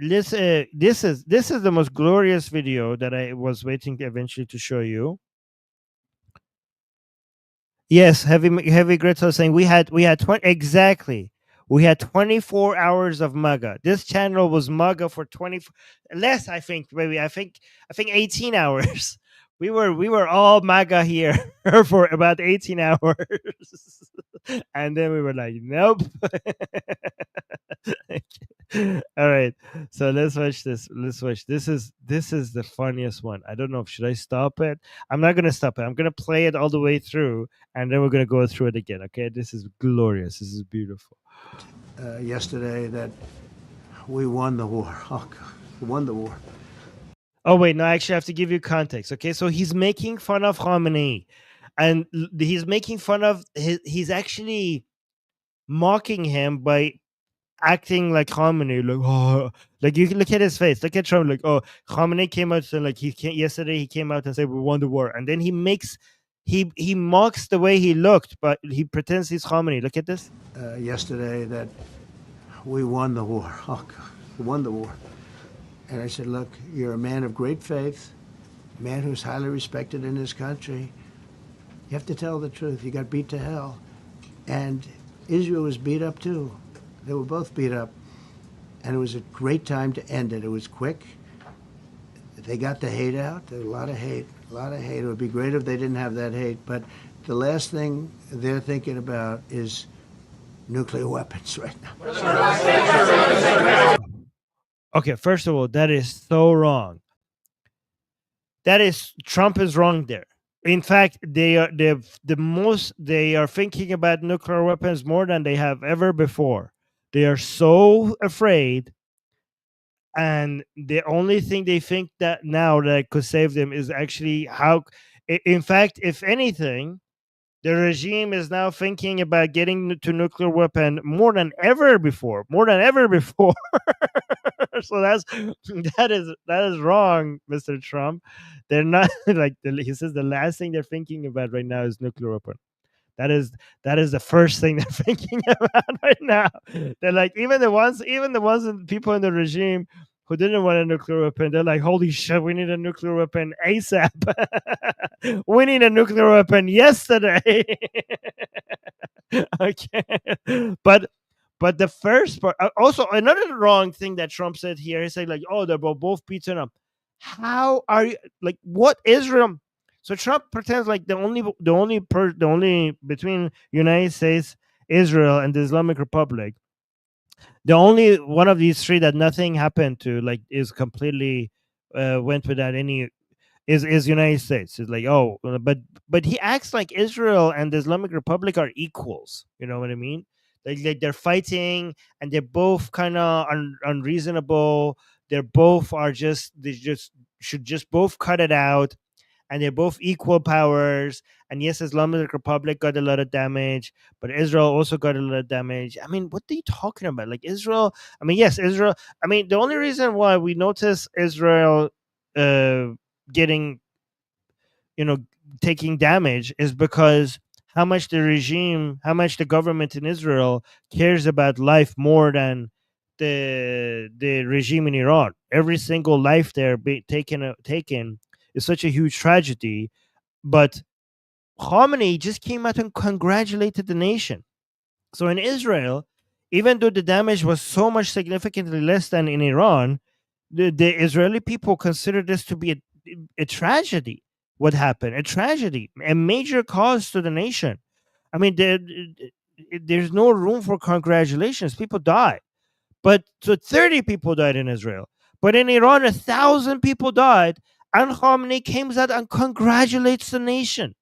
This is the most glorious video that I was waiting eventually to show you. Yes, heavy Gritto saying we had 20 exactly. We had 24 hours of MAGA. This channel was MAGA for 20 less, I think, maybe. I think 18 hours. We were all MAGA here for about 18 hours. And then we were like, nope. All right. So let's watch this. This is the funniest one. I don't know should I stop it? I'm not gonna stop it. I'm gonna play it all the way through and then we're gonna go through it again. Okay. This is glorious. This is beautiful. Yesterday that we won the war. Oh, God. We won the war. Oh, wait. No, I actually have to give you context. Okay. So he's making fun of Khamenei and he's making fun of he's actually mocking him by acting like Khamenei, you can look at his face. Look at Trump, Khamenei came out and yesterday he came out and said we won the war, and then he mocks the way he looked, but he pretends he's Khamenei. Look at this. Yesterday that we won the war. Oh, God. We won the war. And I said, look, you're a man of great faith, a man who's highly respected in his country. You have to tell the truth. You got beat to hell. And Israel was beat up too. They were both beat up. And it was a great time to end it. It was quick. They got the hate out. There was a lot of hate. It would be great if they didn't have that hate. But the last thing they're thinking about is nuclear weapons right now. Okay, first of all, that is so wrong. Trump is wrong there. In fact, they are thinking about nuclear weapons more than they have ever before. They are so afraid, and the only thing they think that now that could save them is actually In fact, if anything, the regime is now thinking about getting to nuclear weapon more than ever before. More than ever before. So that is wrong, Mr. Trump. They're not like he says the last thing they're thinking about right now is nuclear weapon. That is the first thing they're thinking about right now. They're like even the ones people in the regime who didn't want a nuclear weapon, they're like, holy shit, we need a nuclear weapon ASAP. We need a nuclear weapon yesterday. Okay. But the first part, also another wrong thing that Trump said here, he said like, oh, they're both beaten up. How are you like what Israel? So Trump pretends like the only between United States, Israel, and the Islamic Republic, the only one of these three that nothing happened to, like, is completely went without any, is United States. It's like, oh, but he acts like Israel and the Islamic Republic are equals. You know what I mean? Like they're fighting, and they're both kind of unreasonable. They just should just both cut it out, and they're both equal powers. And yes, Islamic Republic got a lot of damage, but Israel also got a lot of damage. I mean, what are you talking about? Like Israel, I mean, yes, Israel. I mean, the only reason why we notice Israel uh, getting, you know, taking damage is because how much the government in Israel cares about life more than the regime in Iran. Every single life there taken is such a huge tragedy. But Khamenei just came out and congratulated the nation. So in Israel, even though the damage was so much significantly less than in Iran, the Israeli people consider this to be a tragedy. What happened? A tragedy, a major cause to the nation. I mean, there's no room for congratulations. People die. But so 30 people died in Israel. But in Iran, 1,000 people died. And Khamenei comes out and congratulates the nation.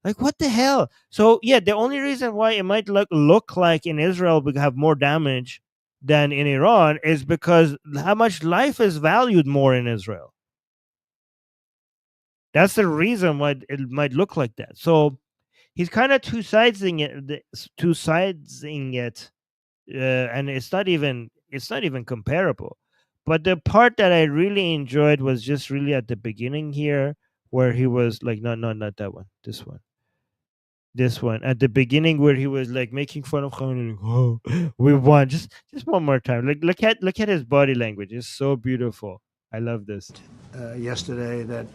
Like, what the hell? So, yeah, the only reason why it might look like in Israel we have more damage than in Iran is because how much life is valued more in Israel. That's the reason why it might look like that. So he's kind of two-siding it, and it's not even comparable. But the part that I really enjoyed was just really at the beginning here, where he was like, no, not that one, this one at the beginning, where he was like making fun of Khamenei. Oh, we won. Just one more time. Like look at his body language. It's so beautiful. I love this. Yesterday that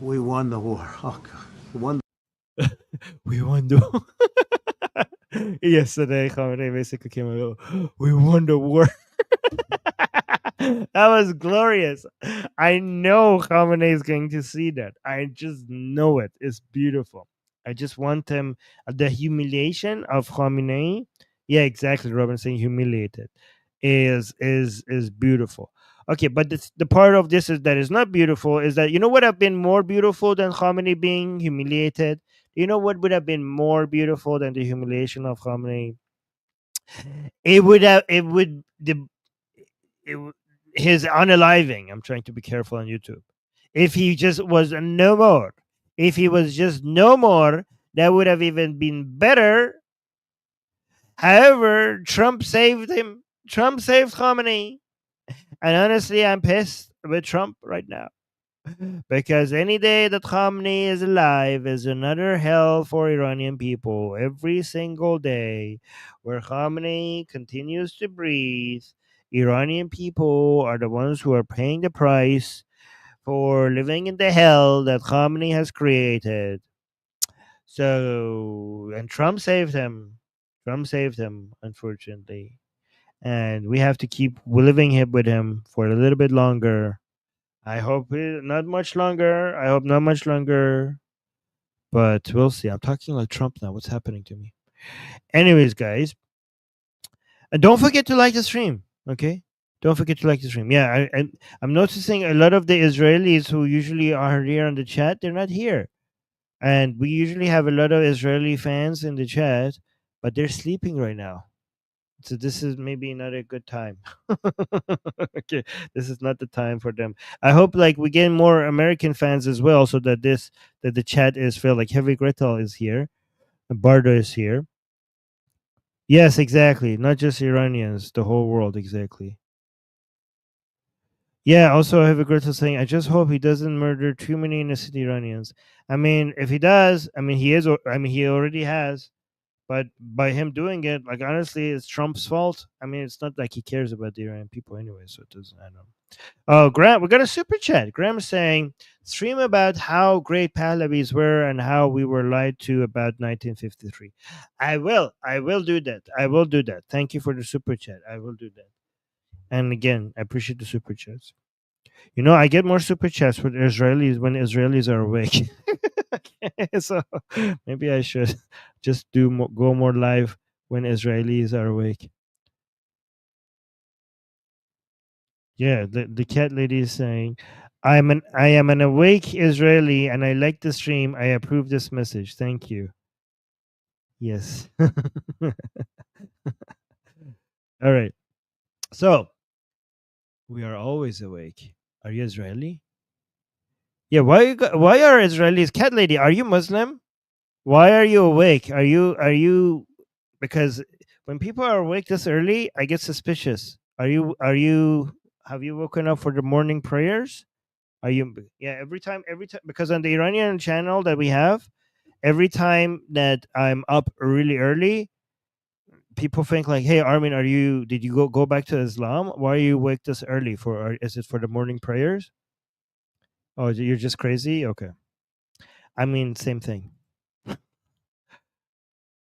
we won the war. Oh, God. We won. We won the yesterday. Khamenei basically came out. We won the war. That was glorious. I know Khamenei is going to see that. I just know it. It's beautiful. I just want him, the humiliation of Khamenei. Yeah, exactly. Robin saying humiliated is beautiful. Okay, but the part of this is that is not beautiful is that, you know what have been more beautiful than Khamenei being humiliated? You know what would have been more beautiful than the humiliation of Khamenei? It would the it, w- his unaliving. I'm trying to be careful on YouTube. If he just was no more, if he was just no more, that would have even been better. However, Trump saved him. Trump saved Khamenei. And honestly, I'm pissed with Trump right now. Because any day that Khamenei is alive is another hell for Iranian people. Every single day where Khamenei continues to breathe, Iranian people are the ones who are paying the price for living in the hell that Khamenei has created. So, and Trump saved him. Trump saved him, unfortunately. And we have to keep living here with him for a little bit longer. I hope not much longer. I hope not much longer. But we'll see. I'm talking like Trump now. What's happening to me? Anyways, guys, and don't forget to like the stream. Okay, don't forget to like the stream. Yeah, I'm noticing a lot of the Israelis who usually are here on the chat. They're not here, and we usually have a lot of Israeli fans in the chat, but they're sleeping right now. So this is maybe not a good time. Okay, this is not the time for them. I hope like we get more American fans as well, so that the chat is filled. Like Heavy Gretel is here, Bardo is here. Yes, exactly. Not just Iranians, the whole world, exactly. Yeah, also Heavy Gretel saying, I just hope he doesn't murder too many innocent Iranians. I mean, if he does, I mean he already has. But by him doing it, like honestly, it's Trump's fault. I mean, it's not like he cares about the Iranian people anyway, so it doesn't. I don't know. Oh, Graham, we got a super chat. Graham is saying, stream about how great Pahlavis were and how we were lied to about 1953. I will. I will do that. I will do that. Thank you for the super chat. I will do that. And again, I appreciate the super chats. You know, I get more super chats with Israelis when Israelis are awake. So maybe I should just go more live when Israelis are awake. Yeah, the cat lady is saying, I am an awake Israeli and I like the stream. I approve this message. Thank you. Yes. All right. So we are always awake. Are you Israeli? Yeah. Why are Israelis? Cat lady, are you Muslim? Why are you awake? Are you because when people are awake this early, I get suspicious. Are you have you woken up for the morning prayers? Are you yeah, every time because on the Iranian channel that we have, every time that I'm up really early, people think like, "Hey Armin, did you go back to Islam? Why are you awake this early is it for the morning prayers? Oh, you're just crazy? Okay. I mean, same thing.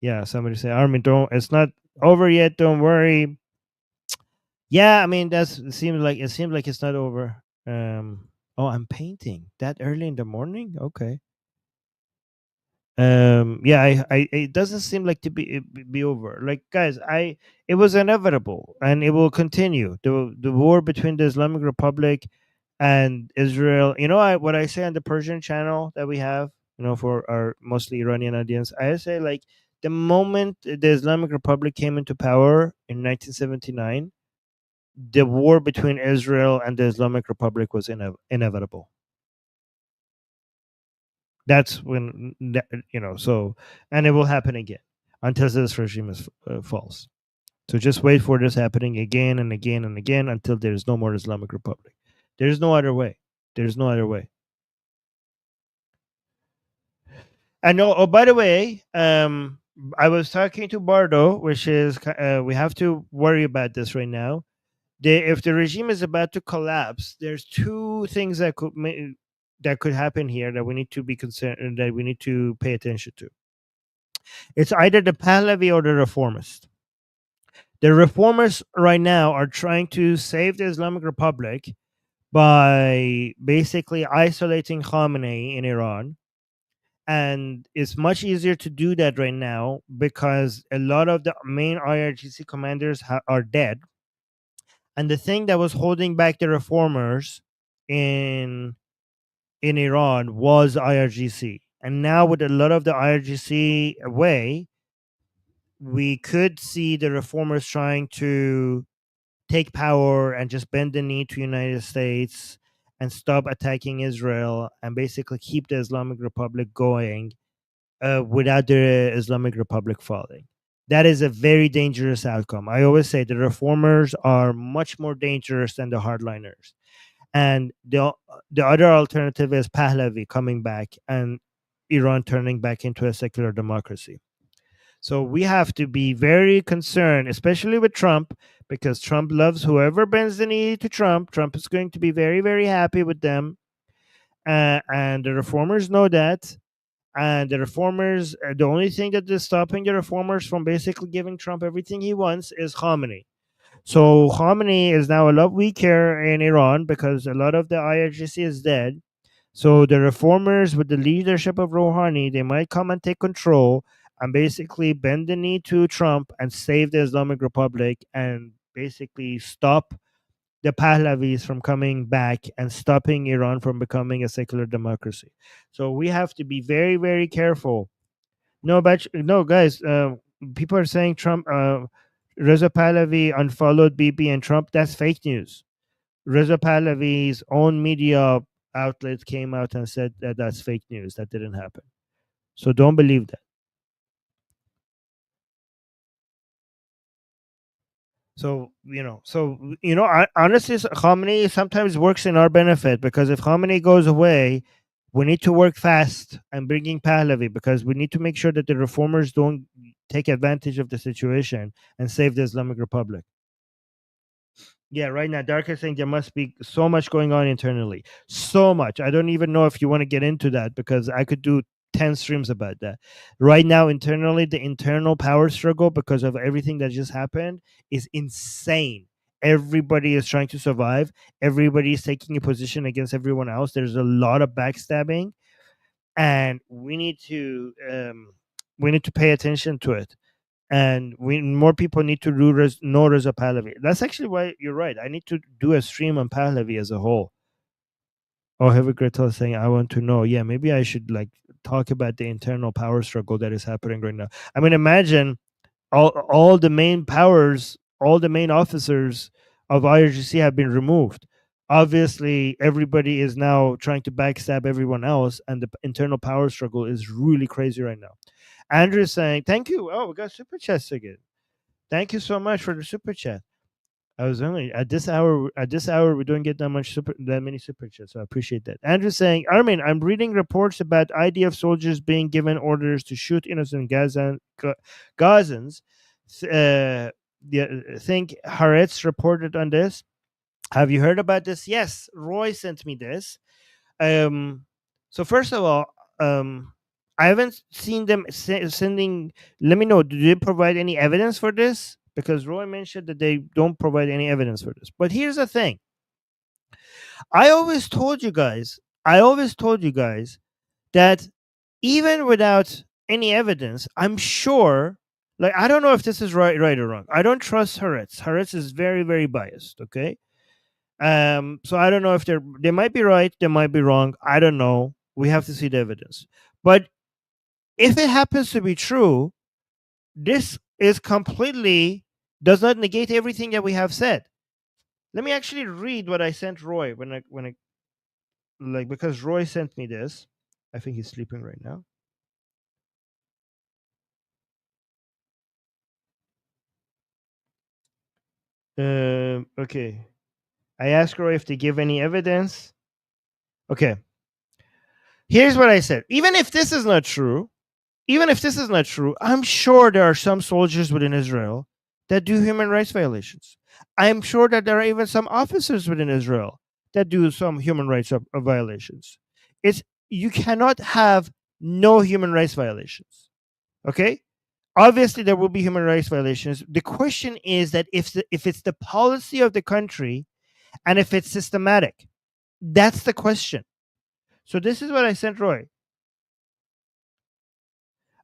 Yeah, somebody say, Armin, don't. It's not over yet. Don't worry. Yeah, I mean, it seems like it's not over. Oh, I'm painting that early in the morning. Okay. Yeah, it doesn't seem like to be over. Like, guys, it was inevitable, and it will continue. The war between the Islamic Republic and Israel. You know, what I say on the Persian channel that we have, you know, for our mostly Iranian audience, I say like the moment the Islamic Republic came into power in 1979, the war between Israel and the Islamic Republic was inevitable. That's when you know. So, and it will happen again until this regime falls. So just wait for this happening again and again and again until there is no more Islamic Republic. There is no other way. There's no other way. And oh, by the way, I was talking to Bardo, which is we have to worry about this right now. If the regime is about to collapse, there's two things that could happen here that we need to be concerned that we need to pay attention to. It's either the Pahlavi or the reformist. The reformers right now are trying to save the Islamic Republic by basically isolating Khamenei in Iran. And it's much easier to do that right now because a lot of the main IRGC commanders are dead. And the thing that was holding back the reformers in Iran was IRGC. And now with a lot of the IRGC away, we could see the reformers trying to take power and just bend the knee to United States and stop attacking Israel and basically keep the Islamic Republic going without the Islamic Republic falling. That is a very dangerous outcome. I always say the reformers are much more dangerous than the hardliners. And the other alternative is Pahlavi coming back and Iran turning back into a secular democracy. So we have to be very concerned, especially with Trump, because Trump loves whoever bends the knee to Trump. Trump is going to be very, very happy with them. And the reformers know that. And the reformers, the only thing that is stopping the reformers from basically giving Trump everything he wants is Khamenei. So Khamenei is now a lot weaker in Iran because a lot of the IRGC is dead. So the reformers, with the leadership of Rouhani, they might come and take control and basically bend the knee to Trump and save the Islamic Republic and basically stop the Pahlavis from coming back and stopping Iran from becoming a secular democracy. So we have to be very, very careful. No, but no, guys. People are saying Reza Pahlavi unfollowed Bibi and Trump. That's fake news. Reza Pahlavi's own media outlet came out and said that that's fake news. That didn't happen. So don't believe that. So honestly, Khamenei sometimes works in our benefit, because if Khamenei goes away, we need to work fast and bringing Pahlavi, because we need to make sure that the reformers don't take advantage of the situation and save the Islamic Republic. Yeah, right now, Dark is saying there must be so much going on internally. So much. I don't even know if you want to get into that, because I could do 10 streams about that. Right now, internally, the internal power struggle, because of everything that just happened, is insane. Everybody is trying to survive. Everybody is taking a position against everyone else. There's a lot of backstabbing, and we need to pay attention to it, and more people need to know Reza Pahlavi. That's actually why you're right. I need to do a stream on Pahlavi as a whole. Oh, Heavy Gretel is saying, I want to know. Yeah, maybe I should talk about the internal power struggle that is happening right now. I mean, imagine all the main powers, all the main officers of IRGC have been removed. Obviously, everybody is now trying to backstab everyone else, and the internal power struggle is really crazy right now. Andrew is saying, thank you. Oh, we got super chats again. Thank you so much for the super chat. I was only at this hour. At this hour, we don't get that many super chats. So I appreciate that. Andrew saying, Armin, I'm reading reports about IDF soldiers being given orders to shoot innocent Gazans. Think Haaretz reported on this. Have you heard about this? Yes, Roy sent me this. So first of all, I haven't seen them sending. Let me know. Do they provide any evidence for this? Because Roy mentioned that they don't provide any evidence for this. But here's the thing. I always told you guys that even without any evidence, I'm sure. I don't know if this is right or wrong. I don't trust Haaretz. Haaretz is very, very biased. Okay. So I don't know if they might be right, they might be wrong. I don't know. We have to see the evidence. But if it happens to be true, this is completely does not negate everything that we have said. Let me actually read what I sent Roy when I because Roy sent me this. I think he's sleeping right now. Okay. I asked Roy if they give any evidence. Okay. Here's what I said. Even if this is not true, I'm sure there are some soldiers within Israel that do human rights violations. I'm sure that there are even some officers within Israel that do some human rights violations. You cannot have no human rights violations. Okay? Obviously, there will be human rights violations. The question is that if it's the policy of the country and if it's systematic, that's the question. So this is what I sent Roy.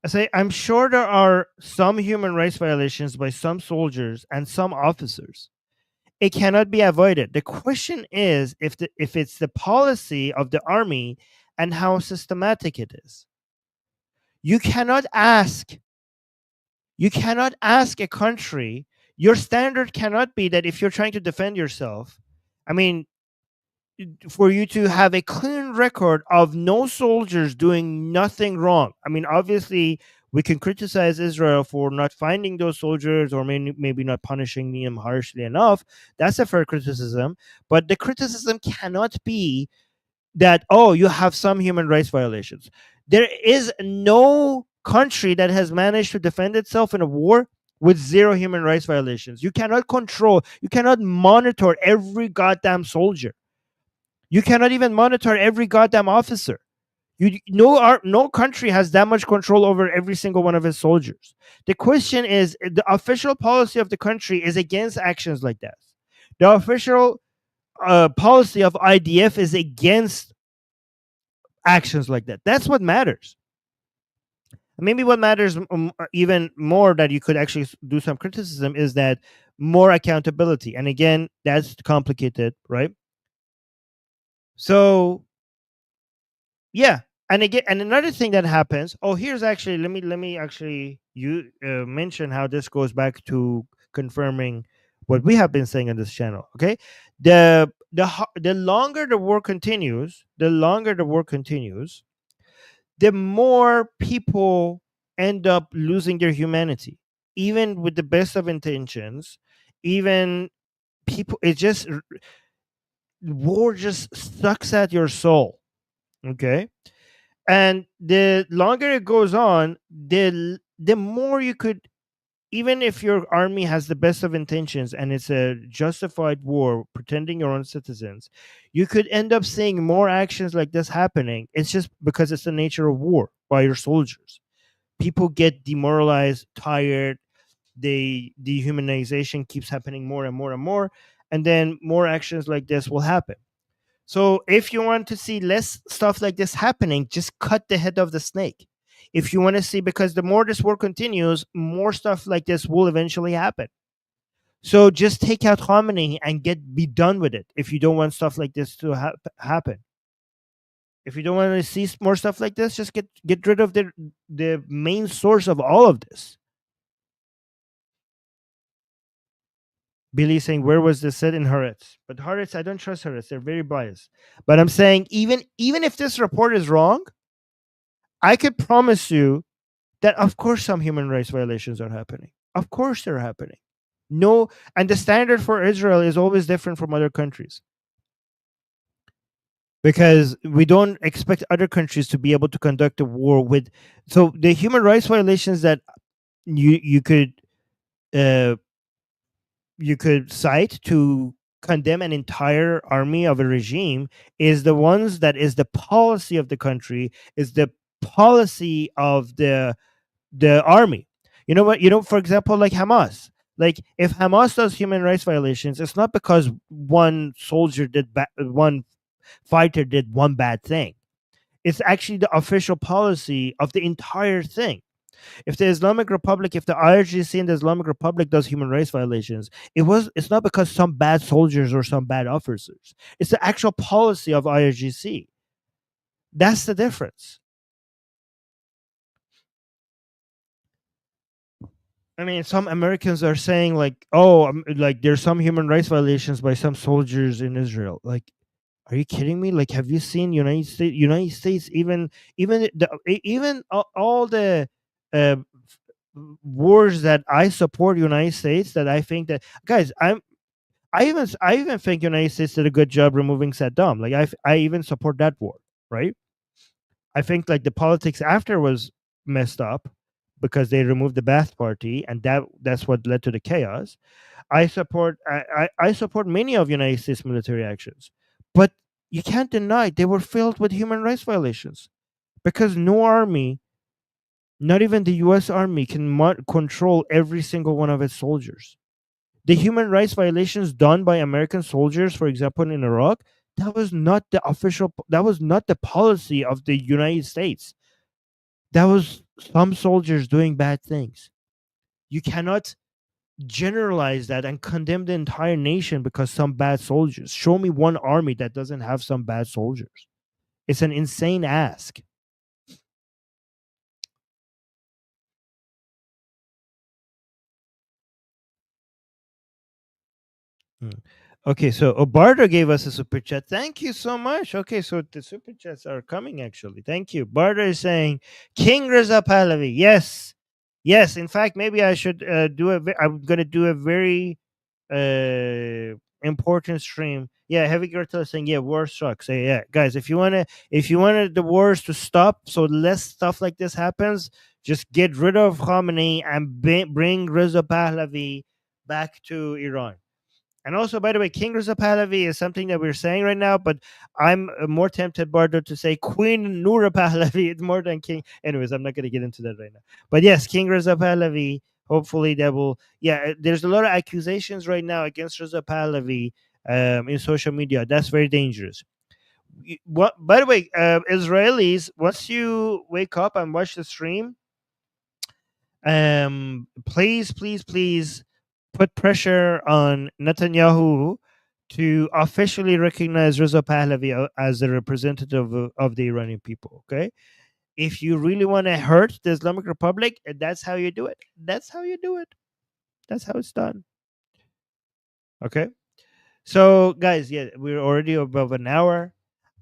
I say, I'm sure there are some human rights violations by some soldiers and some officers. It cannot be avoided. The question is if it's the policy of the army and how systematic it is. You cannot ask a country, your standard cannot be that if you're trying to defend yourself, I mean, for you to have a clean record of no soldiers doing nothing wrong. I mean, obviously, we can criticize Israel for not finding those soldiers or maybe not punishing them harshly enough. That's a fair criticism. But the criticism cannot be that, oh, you have some human rights violations. There is no country that has managed to defend itself in a war with zero human rights violations. You cannot monitor every goddamn soldier. You cannot even monitor every goddamn officer. No country has that much control over every single one of its soldiers. The question is, the official policy of the country is against actions like that. The official policy of IDF is against actions like that. That's what matters. Maybe what matters even more that you could actually do some criticism is that more accountability. And again, that's complicated, right? So yeah, and again, and another thing that happens. Oh, here's actually let me actually you mention how this goes back to confirming what we have been saying on this channel. Okay, the longer the war continues, the more people end up losing their humanity, even with the best of intentions. Even people, it just war just sucks at your soul. Okay, and the longer it goes on, the more you could, even if your army has the best of intentions and it's a justified war pretending your own citizens, you could end up seeing more actions like this happening. It's just because it's the nature of war by your soldiers. People get demoralized, tired, they dehumanization keeps happening more and more and more, and then more actions like this will happen. So if you want to see less stuff like this happening, just cut the head of the snake. If you want to see, because the more this war continues, more stuff like this will eventually happen. So just take out Khamenei and be done with it. If you don't want stuff like this to happen, if you don't want to see more stuff like this, just get rid of the main source of all of this. Billy saying, where was this said in Haaretz? But Haaretz, I don't trust Haaretz. They're very biased. But I'm saying, even if this report is wrong, I could promise you that of course some human rights violations are happening. Of course they're happening. No, and the standard for Israel is always different from other countries, because we don't expect other countries to be able to conduct a war with. So the human rights violations that you could cite to condemn an entire army of a regime is the ones that is the policy of the country, is the policy of the army. You know what? For example, like Hamas. Like if Hamas does human rights violations, it's not because one soldier one fighter did one bad thing. It's actually the official policy of the entire thing. If the Islamic Republic, if the IRGC in the Islamic Republic does human rights violations, it's not because some bad soldiers or some bad officers. It's the actual policy of IRGC. That's the difference. I mean, some Americans are saying like, "Oh, like there's some human rights violations by some soldiers in Israel." Like, are you kidding me? Like, have you seen United States even all the uh, wars that I support United States, that I think that, guys, I even think United States did a good job removing Saddam. Like I even support that war, right? I think like the politics after was messed up because they removed the Ba'ath Party, and that's what led to the chaos. I support many of United States military actions, but you can't deny they were filled with human rights violations, because no army, not even the U.S. Army, can control every single one of its soldiers. The human rights violations done by American soldiers, for example, in Iraq, that was not the policy of the United States. That was some soldiers doing bad things. You cannot generalize that and condemn the entire nation because some bad soldiers. Show me one army that doesn't have some bad soldiers. It's an insane ask. Okay, so Bardo gave us a super chat. Thank you so much. Okay, so the super chats are coming actually. Thank you. Bardo is saying, King Reza Pahlavi. Yes. Yes. In fact, maybe I should I'm going to do a very important stream. Yeah, Heavy Gertel is saying, yeah, war sucks. Yeah, guys, if you wanted the wars to stop so less stuff like this happens, just get rid of Khamenei and bring Reza Pahlavi back to Iran. And also, by the way, King Reza Pahlavi is something that we're saying right now, but I'm more tempted, Bardo, to say Queen Noura Pahlavi. It's more than King. Anyways, I'm not going to get into that right now. But yes, King Reza Pahlavi, hopefully that will. Yeah, there's a lot of accusations right now against Reza Pahlavi in social media. That's very dangerous. What? By the way, Israelis, once you wake up and watch the stream, please, please, please put pressure on Netanyahu to officially recognize Reza Pahlavi as the representative of the Iranian people. Okay, if you really want to hurt the Islamic Republic, that's how you do it. That's how you do it. That's how it's done. Okay. So, guys, yeah, we're already above an hour.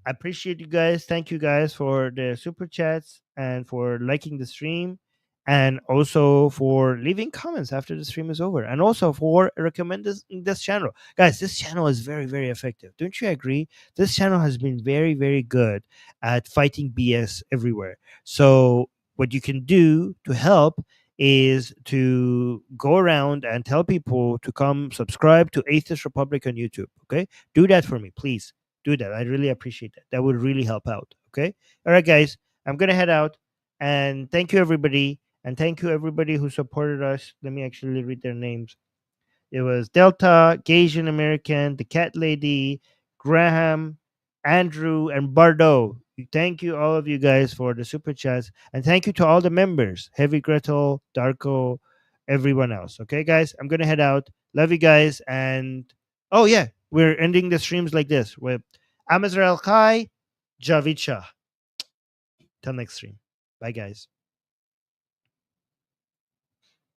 I appreciate you guys. Thank you guys for the super chats and for liking the stream, and also for leaving comments after the stream is over, and also for recommending this channel. Guys, this channel is very, very effective. Don't you agree? This channel has been very, very good at fighting BS everywhere. So, what you can do to help is to go around and tell people to come subscribe to Atheist Republic on YouTube. Okay, do that for me, please. Do that. I really appreciate that. That would really help out. Okay. All right, guys. I'm gonna head out, and thank you everybody, and thank you everybody who supported us. Let me actually read their names. It was Delta, Gasian American, the Cat Lady, Graham, Andrew, and Bardo. Thank you, all of you guys, for the super chats. And thank you to all the members Heavy Gretel, Darko, everyone else. Okay, guys, I'm going to head out. Love you guys. And oh, yeah, we're ending the streams like this with Amazrael Kai, Javid Shah. Till next stream. Bye, guys.